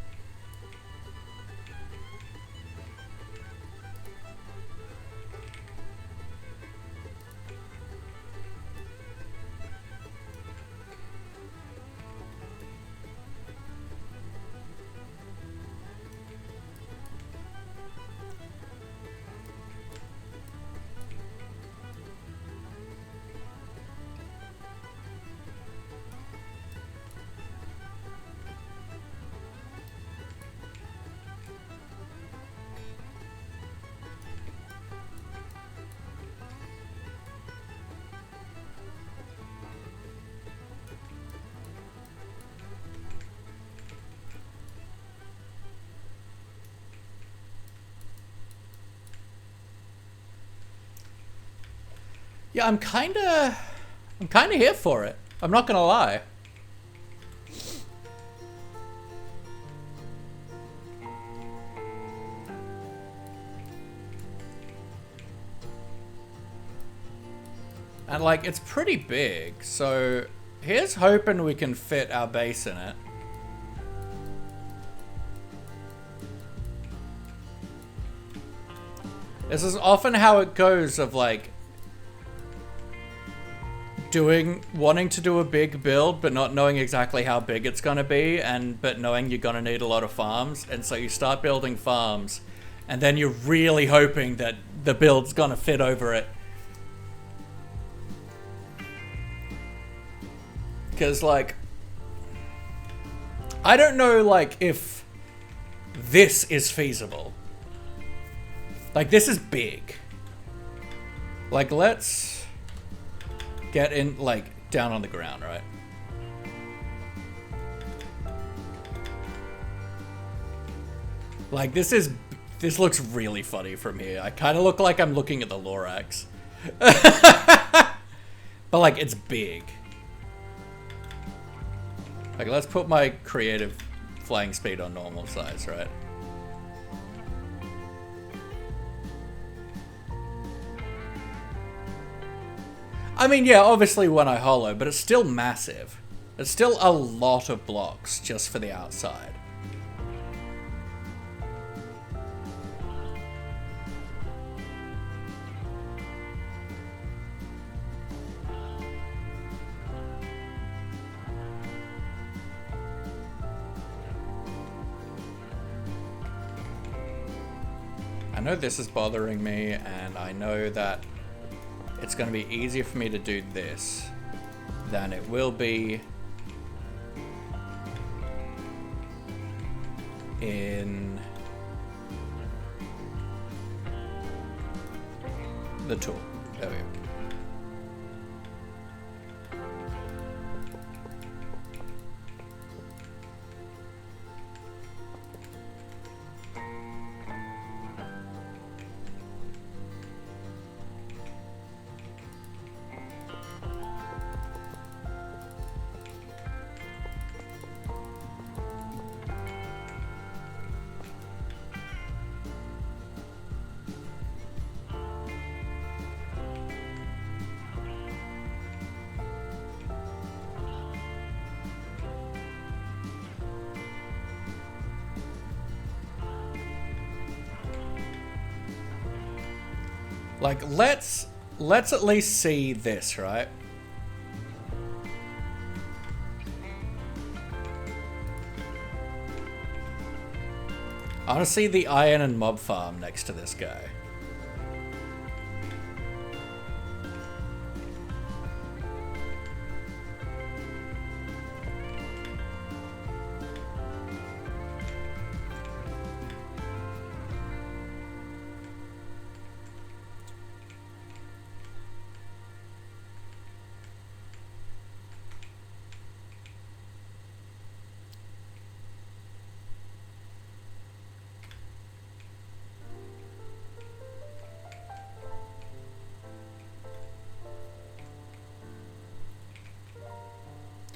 Yeah, I'm kinda here for it. I'm not gonna lie. And like, it's pretty big, so here's hoping we can fit our base in it. This is often how it goes of like, wanting to do a big build, but not knowing exactly how big it's gonna be, but knowing you're gonna need a lot of farms, and so you start building farms, and then you're really hoping that the build's gonna fit over it. Because, like, I don't know, like, if this is feasible. Like, this is big. Like, let's get in, like, down on the ground, right? Like, this looks really funny from here. I kind of look like I'm looking at the Lorax. But, like, it's big. Like, let's put my creative flying speed on normal size, right? I mean, yeah, obviously when I hollow, but it's still massive. It's still a lot of blocks just for the outside. I know this is bothering me, and I know that it's going to be easier for me to do this than it will be in the tool. There we go. Like, let's at least see this, right? I want to see the iron and mob farm next to this guy.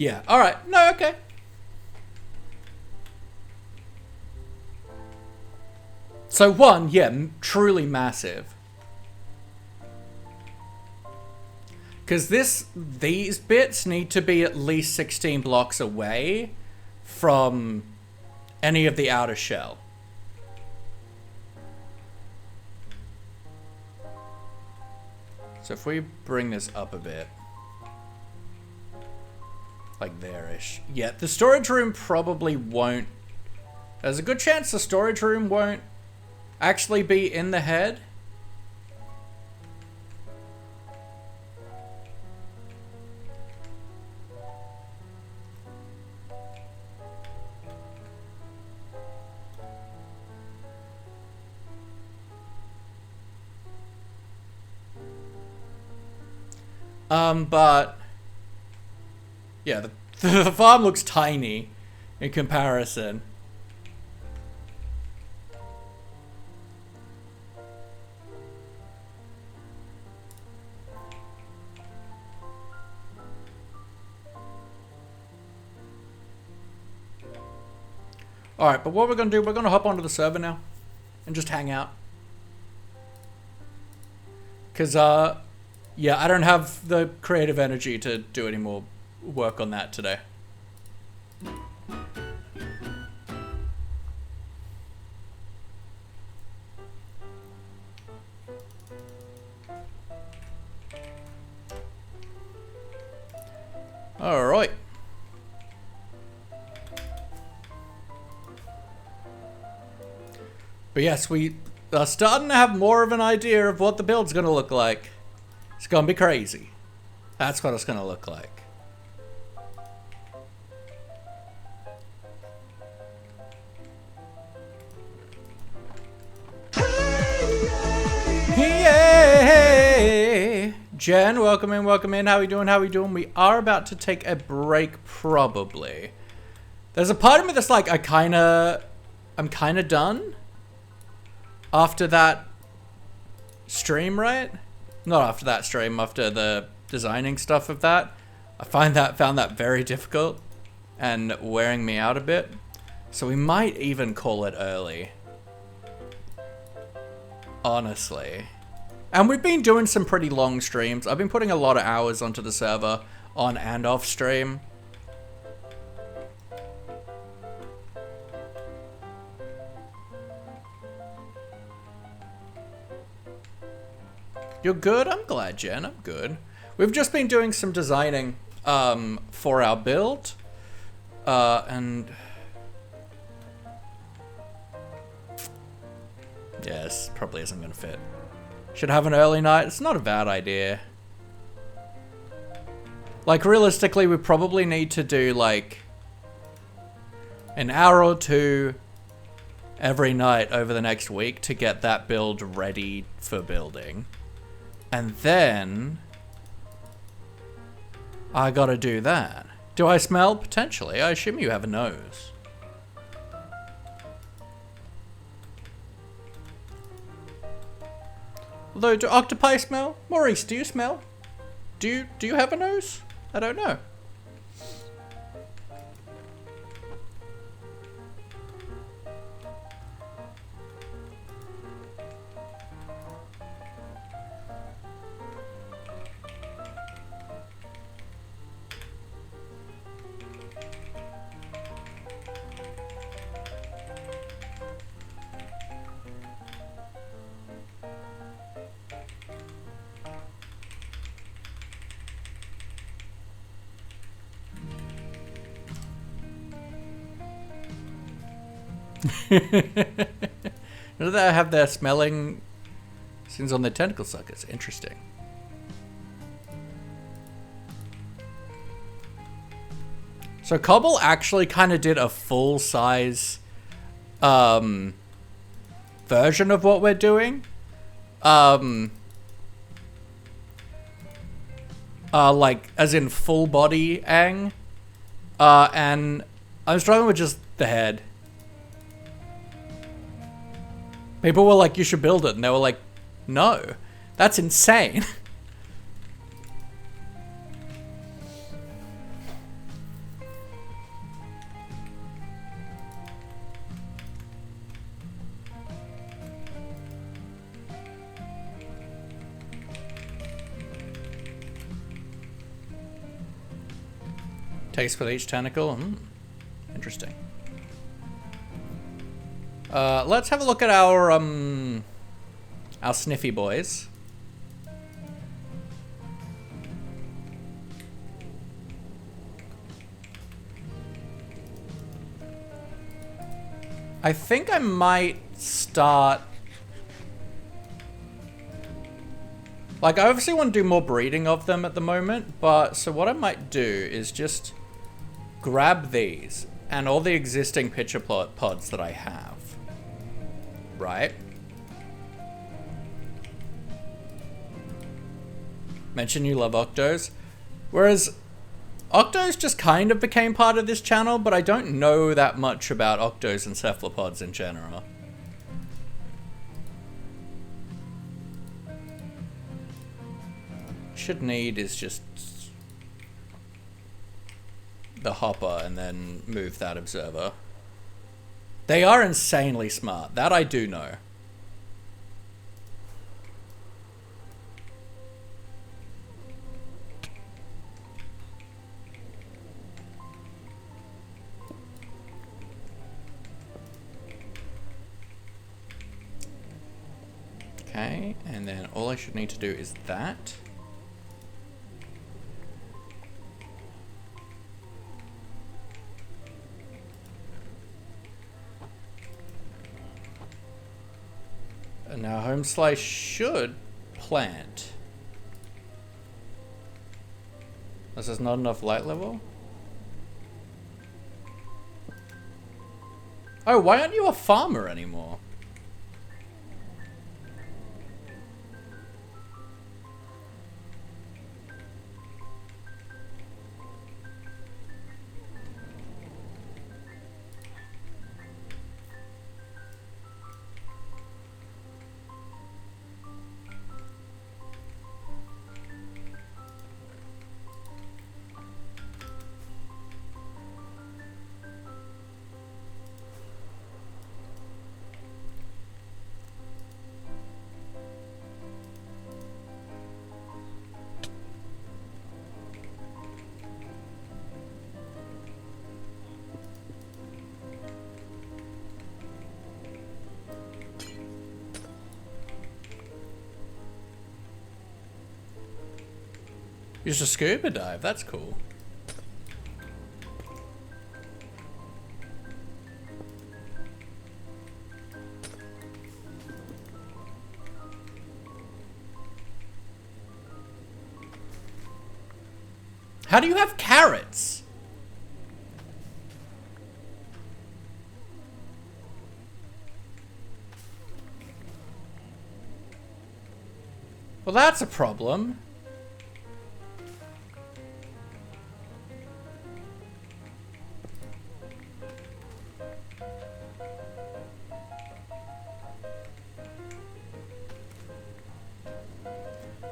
Yeah, alright. No, okay. So one, yeah, truly massive. Because these bits need to be at least 16 blocks away from any of the outer shell. So if we bring this up a bit. Like there-ish. Yeah, the storage room probably won't... There's a good chance the storage room won't actually be in the head. But... Yeah, the farm looks tiny in comparison. Alright, but what we're going to do, we're going to hop onto the server now and just hang out. Because, yeah, I don't have the creative energy to do any more work on that today. All right. But yes, we are starting to have more of an idea of what the build's going to look like. It's going to be crazy. That's what it's going to look like. Hey, Jen, welcome in, welcome in. How we doing? How we doing? We are about to take a break, probably. There's a part of me that's like, I'm kind of done after that stream, right? Not after that stream, after the designing stuff of that. I found that very difficult and wearing me out a bit. So we might even call it early. Honestly. And we've been doing some pretty long streams. I've been putting a lot of hours onto the server on and off stream. You're good? I'm glad, Jen. I'm good. We've just been doing some designing for our build. And Yes, probably isn't going to fit. Should have an early night. It's not a bad idea. Like, realistically, we probably need to do, like, an hour or two every night over the next week to get that build ready for building. And then I gotta do that. Do I smell? Potentially. I assume you have a nose. Although, do octopi smell? Maurice, do you smell? Do you have a nose? I don't know. Do they have their smelling things on their tentacle suckers? Interesting. So Cobble actually kind of did a full-size version of what we're doing. Like, as in full body Aang. And I was struggling with just the head. People were like, you should build it. And they were like, no, that's insane. Taste with each tentacle. Interesting. Let's have a look at our sniffy boys. I think I might start... Like, I obviously want to do more breeding of them at the moment, but so what I might do is just grab these and all the existing pitcher pods that I have. Right? Mention you love Octos. Whereas Octos just kind of became part of this channel, but I don't know that much about Octos and cephalopods in general. Should need is just the hopper and then move that observer. They are insanely smart. That I do know. Okay, and then all I should need to do is that. And now home slice should plant. This is not enough light level. Oh, why aren't you a farmer anymore? Use a scuba dive, that's cool. How do you have carrots? Well, that's a problem.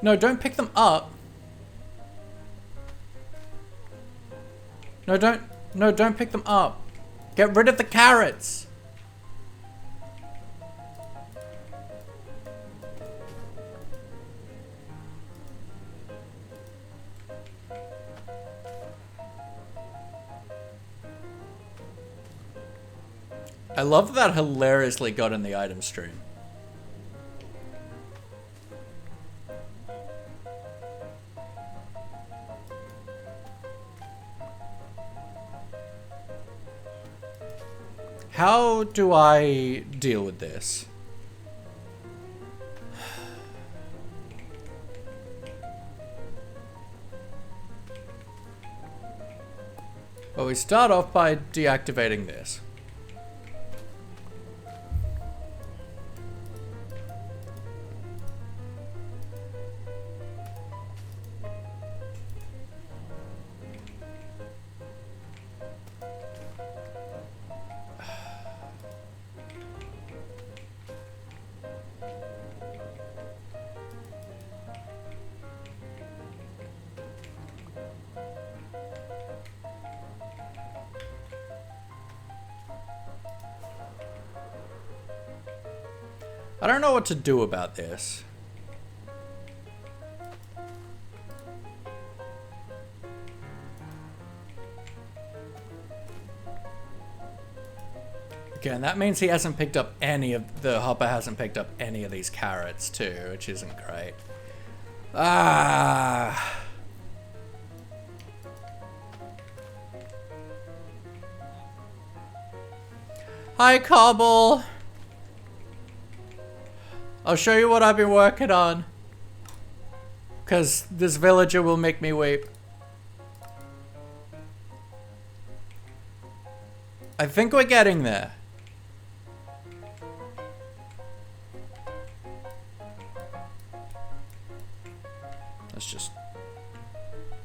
No, don't pick them up. No, don't pick them up. Get rid of the carrots. I love that hilariously got in the item stream. How do I deal with this? Well, we start off by deactivating this. I don't know what to do about this. Okay, and that means he hasn't picked up any of the hopper hasn't picked up any of these carrots too, which isn't great. Ah. Hi, Cobble. I'll show you what I've been working on. Because this villager will make me weep. I think we're getting there. Let's just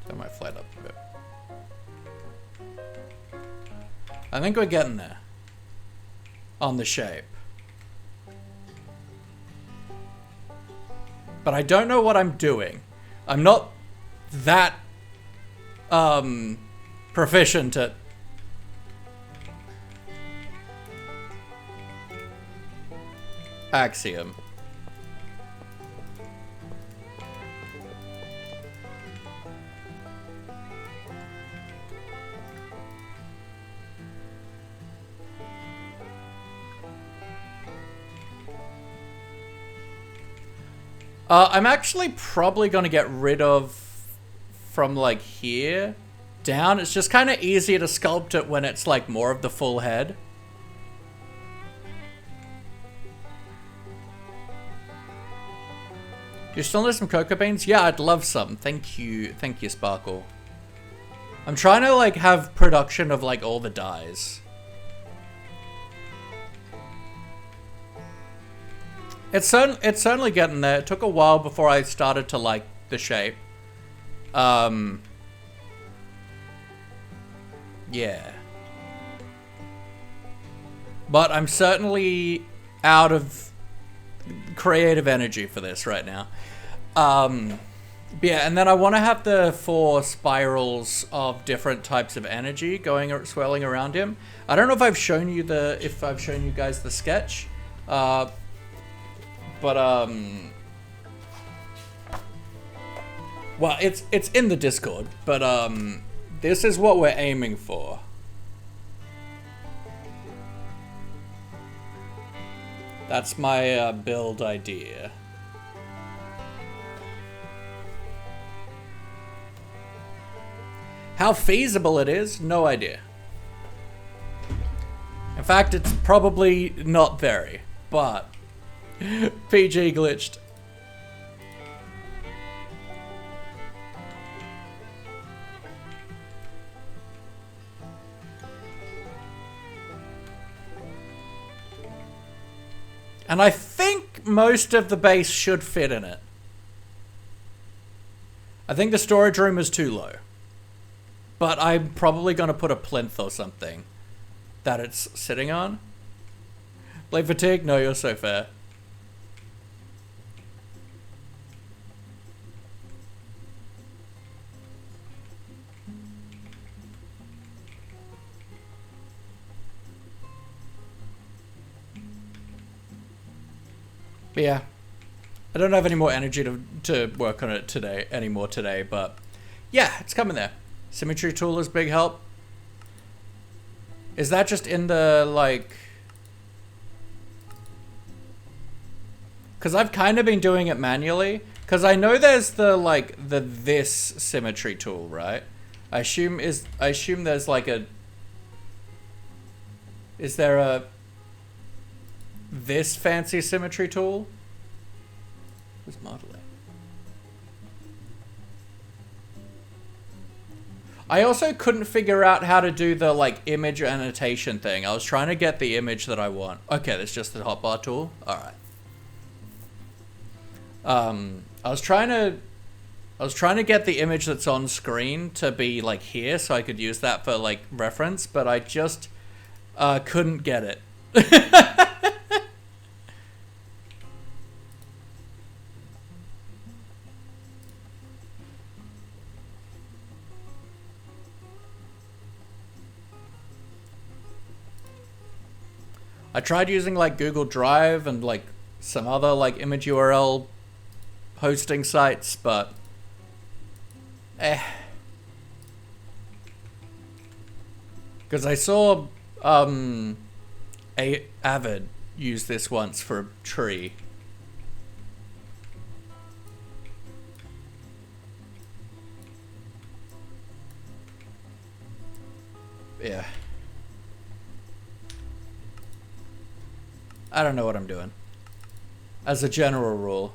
turn my flight up a bit. I think we're getting there. On the shape. But I don't know what I'm doing. I'm not that proficient at Axiom. I'm actually probably going to get rid of from like here down. It's just kind of easier to sculpt it when it's like more of the full head. You still need some cocoa beans? Yeah, I'd love some. Thank you, Sparkle. I'm trying to like have production of like all the dyes. It's certainly getting there. It took a while before I started to like the shape. Yeah. But I'm certainly out of creative energy for this right now. Yeah, and then I want to have the 4 spirals of different types of energy going or swirling around him. I don't know if I've shown you guys the sketch. Well, it's in the Discord, but this is what we're aiming for. That's my build idea. How feasible it is, no idea. In fact, it's probably not very, but PG glitched. And I think most of the base should fit in it. I think the storage room is too low. But I'm probably going to put a plinth or something that it's sitting on. Blade fatigue? No, you're so fair. But yeah, I don't have any more energy to work on it today, but yeah, it's coming there. Symmetry tool is big help. Is that just in the, like... Because I've kind of been doing it manually. Because I know there's the, like, this symmetry tool, right? I assume there's, like, a... Is there a... this fancy symmetry tool? Who's modeling? I also couldn't figure out how to do the like image annotation thing. I was trying to get the image that I want. Okay, that's just the hotbar tool. All right. I was trying to get the image that's on screen to be like here, so I could use that for like reference, but I just couldn't get it. I tried using like Google Drive and like some other like image URL hosting sites, but because I saw Avid use this once for a tree. Yeah. I don't know what I'm doing. As a general rule.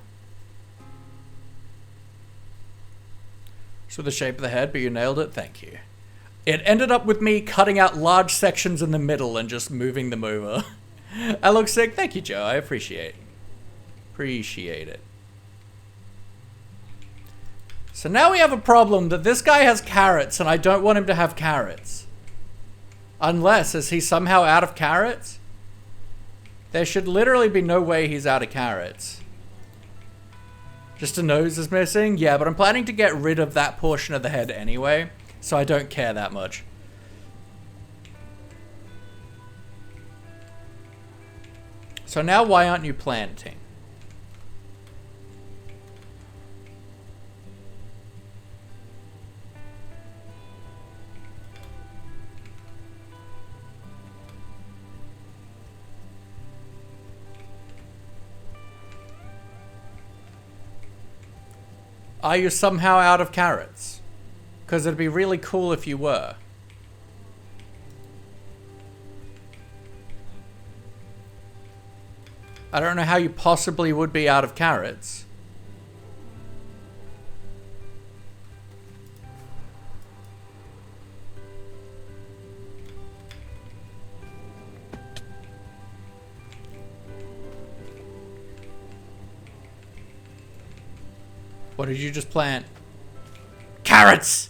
So the shape of the head, but you nailed it. Thank you. It ended up with me cutting out large sections in the middle and just moving them over. I look sick. Thank you, Joe. I appreciate it. So now we have a problem that this guy has carrots and I don't want him to have carrots. Unless, is he somehow out of carrots? There should literally be no way he's out of carrots. Just a nose is missing? Yeah, but I'm planning to get rid of that portion of the head anyway, so I don't care that much. So now why aren't you planting? Are you somehow out of carrots? Because it'd be really cool if you were. I don't know how you possibly would be out of carrots. What did you just plant? Carrots!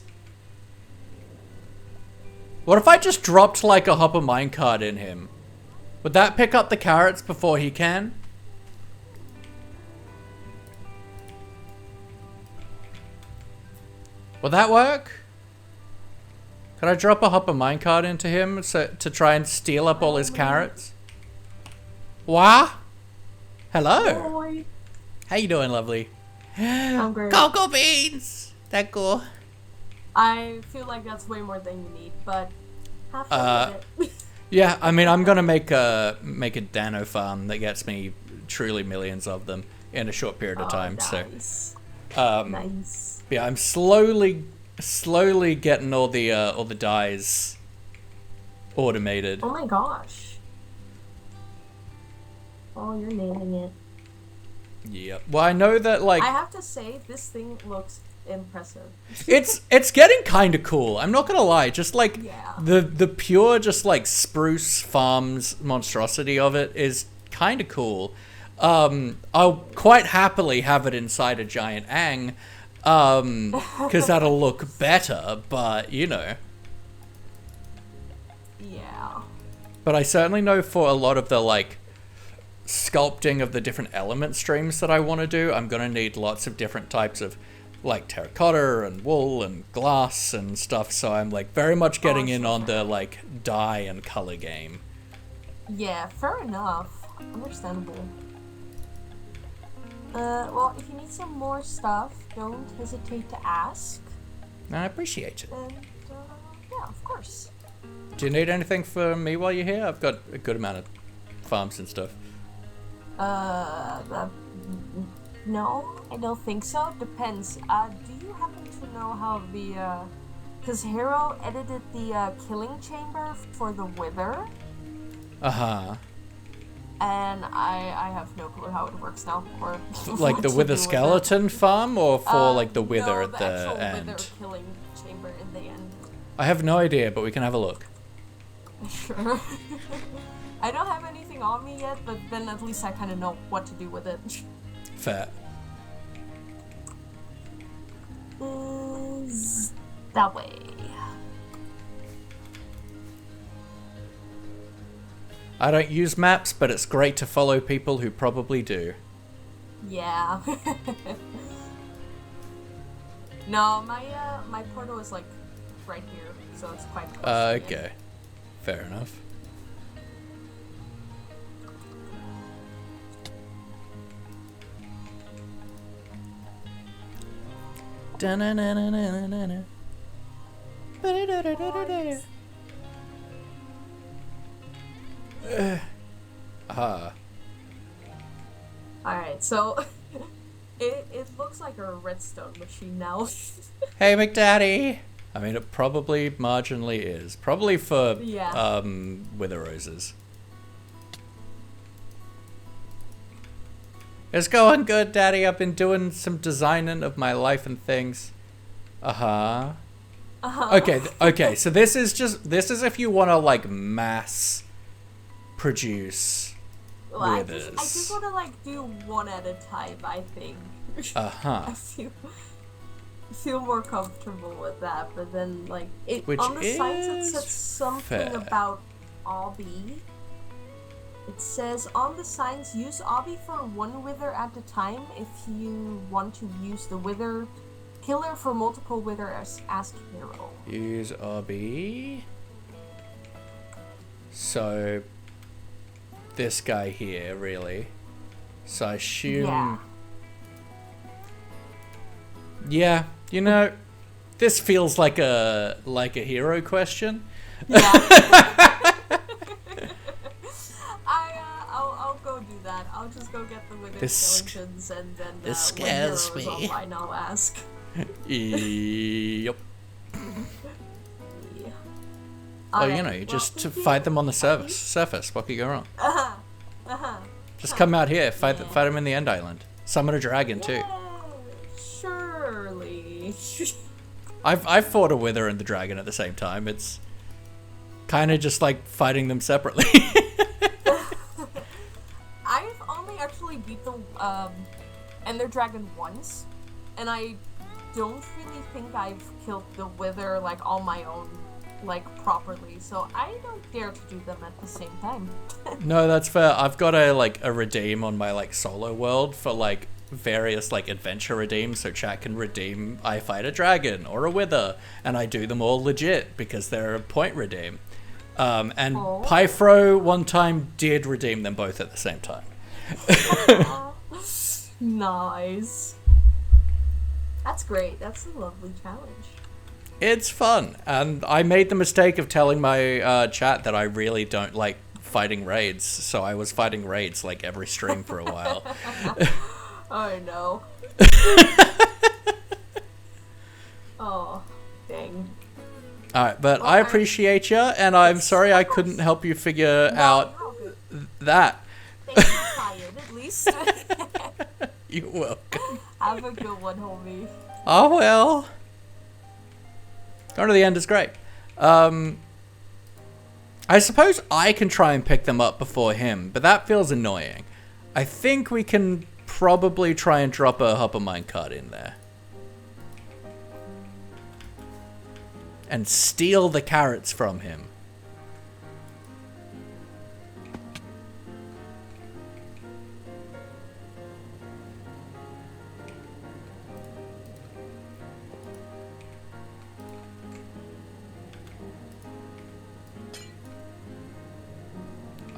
What if I just dropped like a hopper minecart in him? Would that pick up the carrots before he can? Will that work? Could I drop a hopper minecart into him to try and steal up all his carrots? What? Hello. Boy. How you doing, lovely? I'm great. Cocoa beans! That cool. I feel like that's way more than you need, but have fun with it. Yeah, I mean, I'm gonna make a Dano farm that gets me truly millions of them in a short period of time. Nice. So, Nice. yeah, I'm slowly getting all the dyes automated. Oh my gosh. Oh, you're nailing it. Yeah. Well, I know that like I have to say, this thing looks impressive. it's getting kind of cool. I'm not gonna lie. Just like Yeah. the pure just like spruce farms monstrosity of it is kind of cool. I'll quite happily have it inside a giant ang, because that'll look better, but, you know. Yeah. But I certainly know for a lot of the, like, sculpting of the different element streams that I want to do, I'm going to need lots of different types of, like, terracotta and wool and glass and stuff, so I'm, like, very much getting in on the, like, dye and color game. Yeah, fair enough. Understandable. Well, if you need some more stuff, don't hesitate to ask. I appreciate it. And, yeah, of course. Do you need anything from me while you're here? I've got a good amount of farms and stuff. No, I don't think so. Depends. Do you happen to know how the, because Hero edited the, killing chamber for the Wither? Uh-huh. And I have no clue how it works now, or Like the Wither skeleton farm, or for like the Wither no, at the actual end? Wither killing chamber in the end. I have no idea, but we can have a look. Sure. I don't have anything on me yet, but then at least I kind of know what to do with it. Fair. Is that way. I don't use maps, but it's great to follow people who probably do. Yeah. No, my portal is like right here, so it's quite close. Okay. Fair enough. Da-na-na-na-na-na-na. Ba-da-da-da-da-da-da. Alright, so it looks like a redstone machine now. Hey, McDaddy! I mean, it probably marginally is. Probably for, Yeah. Wither Roses. It's going good, Daddy. I've been doing some designing of my life and things. Uh-huh. Okay, okay, so this is if you want to, like, mass produce Well, I withers. just want to like do one at a time, I think. Uh-huh. I feel more comfortable with that, but then like Which on the signs it is says something fair. about obby. It says on the signs use obby for one wither at a time. If you want to use the wither killer for multiple withers, ask Hero. Use RB. So this guy here, really. So I assume. Yeah. Yeah, you know, this feels like a hero question. Yeah. I'll go do that. I'll just go get the wither skeletons and then this when scares Hero's me. online, I'll ask. Yep. Yeah. Oh, you know, you just to fight them on the surface. What could go wrong? Just come out here, fight them in the end island. Summon a dragon too. Surely. I've fought a wither and the dragon at the same time. It's kind of just like fighting them separately. I've only actually beat the Ender Dragon once, and I don't really think I've killed the wither like on my own, like properly. So I don't dare to do them at the same time. No, that's fair. I've got a redeem on my like solo world for like various like adventure redeems, so chat can redeem I fight a dragon or a wither, and I do them all legit because they're a point redeem. And Pyfro one time did redeem them both at the same time. Nice. That's great. That's a lovely challenge. It's fun, and I made the mistake of telling my chat that I really don't like fighting raids, so I was fighting raids like every stream for a while. Oh no. Oh, dang. Alright, but I appreciate you, and I'm sorry I couldn't help you figure out that. Thank you, tired, at least. You're welcome. Have a good one, homie. Oh well. Going to the end is great. I suppose I can try and pick them up before him, but that feels annoying. I think we can probably try and drop a hopper minecart in there. And steal the carrots from him.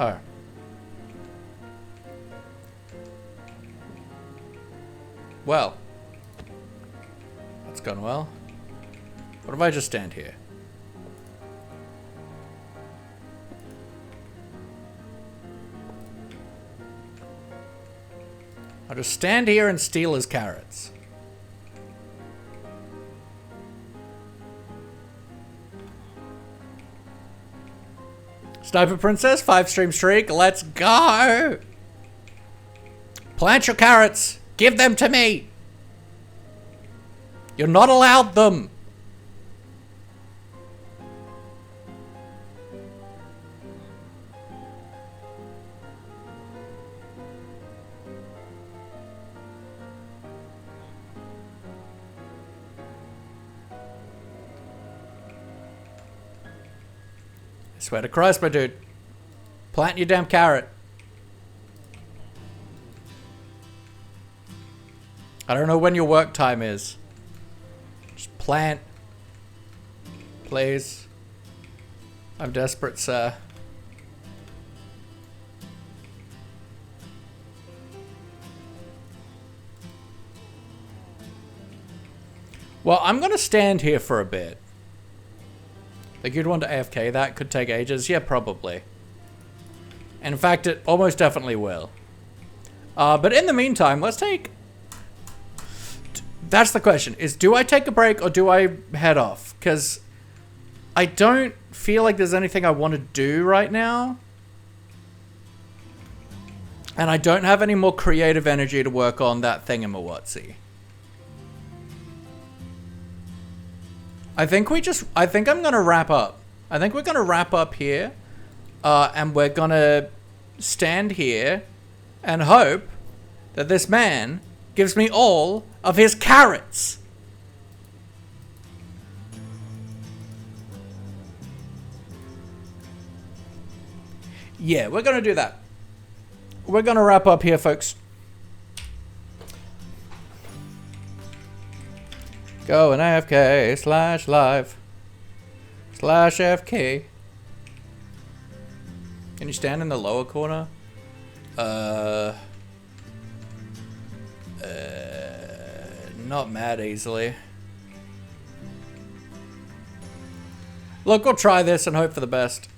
Oh. Well. That's gone well. What if I just stand here? I'll just stand here and steal his carrots. Sniper Princess, 5-stream streak, let's go! Plant your carrots! Give them to me! You're not allowed them! I swear to Christ, my dude. Plant your damn carrot. I don't know when your work time is. Just plant. Please. I'm desperate, sir. Well, I'm gonna stand here for a bit. Like, you'd want to AFK that? Could take ages? Yeah, probably. And in fact, it almost definitely will. But in the meantime, let's take... That's the question, is do I take a break or do I head off? Because I don't feel like there's anything I want to do right now. And I don't have any more creative energy to work on that thingamawatsie. I think I'm gonna wrap up. I think we're gonna wrap up here, and we're gonna stand here and hope that this man gives me all of his carrots. Yeah, we're gonna do that. We're gonna wrap up here, folks. Going AFK /live/FK. Can you stand in the lower corner? Not mad easily. Look, we'll try this and hope for the best.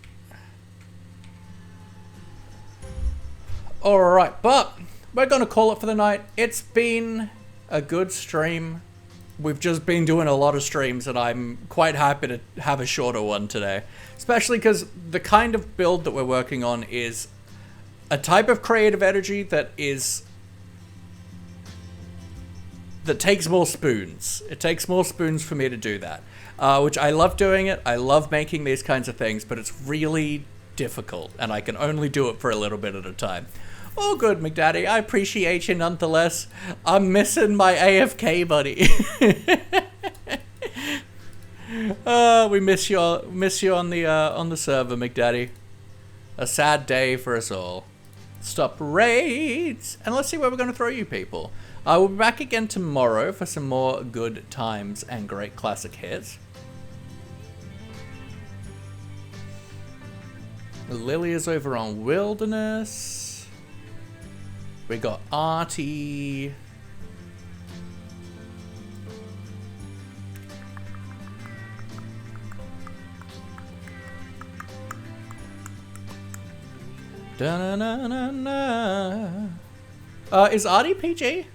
Alright, but we're gonna call it for the night. It's been a good stream. We've just been doing a lot of streams and I'm quite happy to have a shorter one today. Especially because the kind of build that we're working on is a type of creative energy that takes more spoons. It takes more spoons for me to do that. Which I love doing it. I love making these kinds of things, but it's really difficult and I can only do it for a little bit at a time. Oh, good, McDaddy. I appreciate you nonetheless. I'm missing my AFK buddy. We miss you on the server, McDaddy. A sad day for us all. Stop raids, and let's see where we're going to throw you people. We'll be back again tomorrow for some more good times and great classic hits. Lily is over on Wilderness. We got Artie. Da-na-na-na-na. Is Artie PG?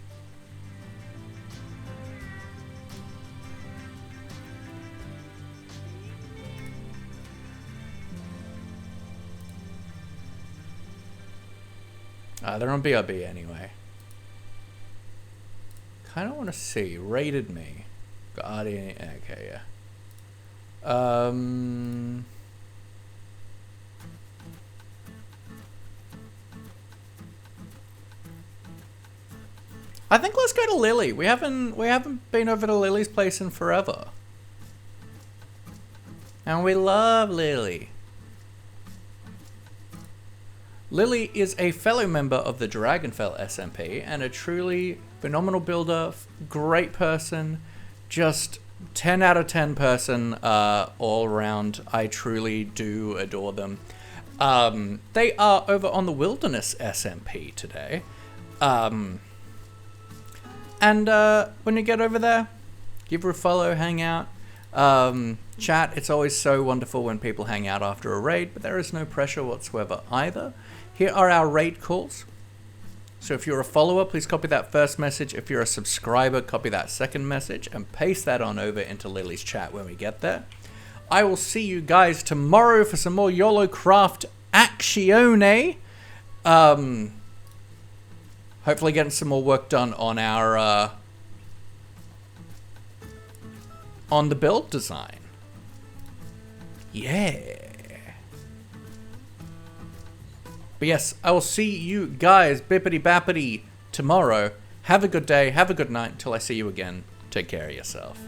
They're on BRB anyway. Kind of want to see. Rated me. Got Artie. Okay, yeah. I think let's go to Lily. We haven't been over to Lily's place in forever. And we love Lily. Lily is a fellow member of the Dragonfell SMP and a truly phenomenal builder, great person, just 10 out of 10 person all around. I truly do adore them. They are over on the Wilderness SMP today. And when you get over there, give her a follow, hang out. Chat, it's always so wonderful when people hang out after a raid, but there is no pressure whatsoever either. Here are our raid calls. So if you're a follower, please copy that first message. If you're a subscriber, copy that second message and paste that on over into Lily's chat when we get there. I will see you guys tomorrow for some more YOLOCraft Actione. Hopefully getting some more work done on our on the build design. Yeah. But yes, I will see you guys bippity bappity tomorrow. Have a good day, have a good night until I see you again. Take care of yourself.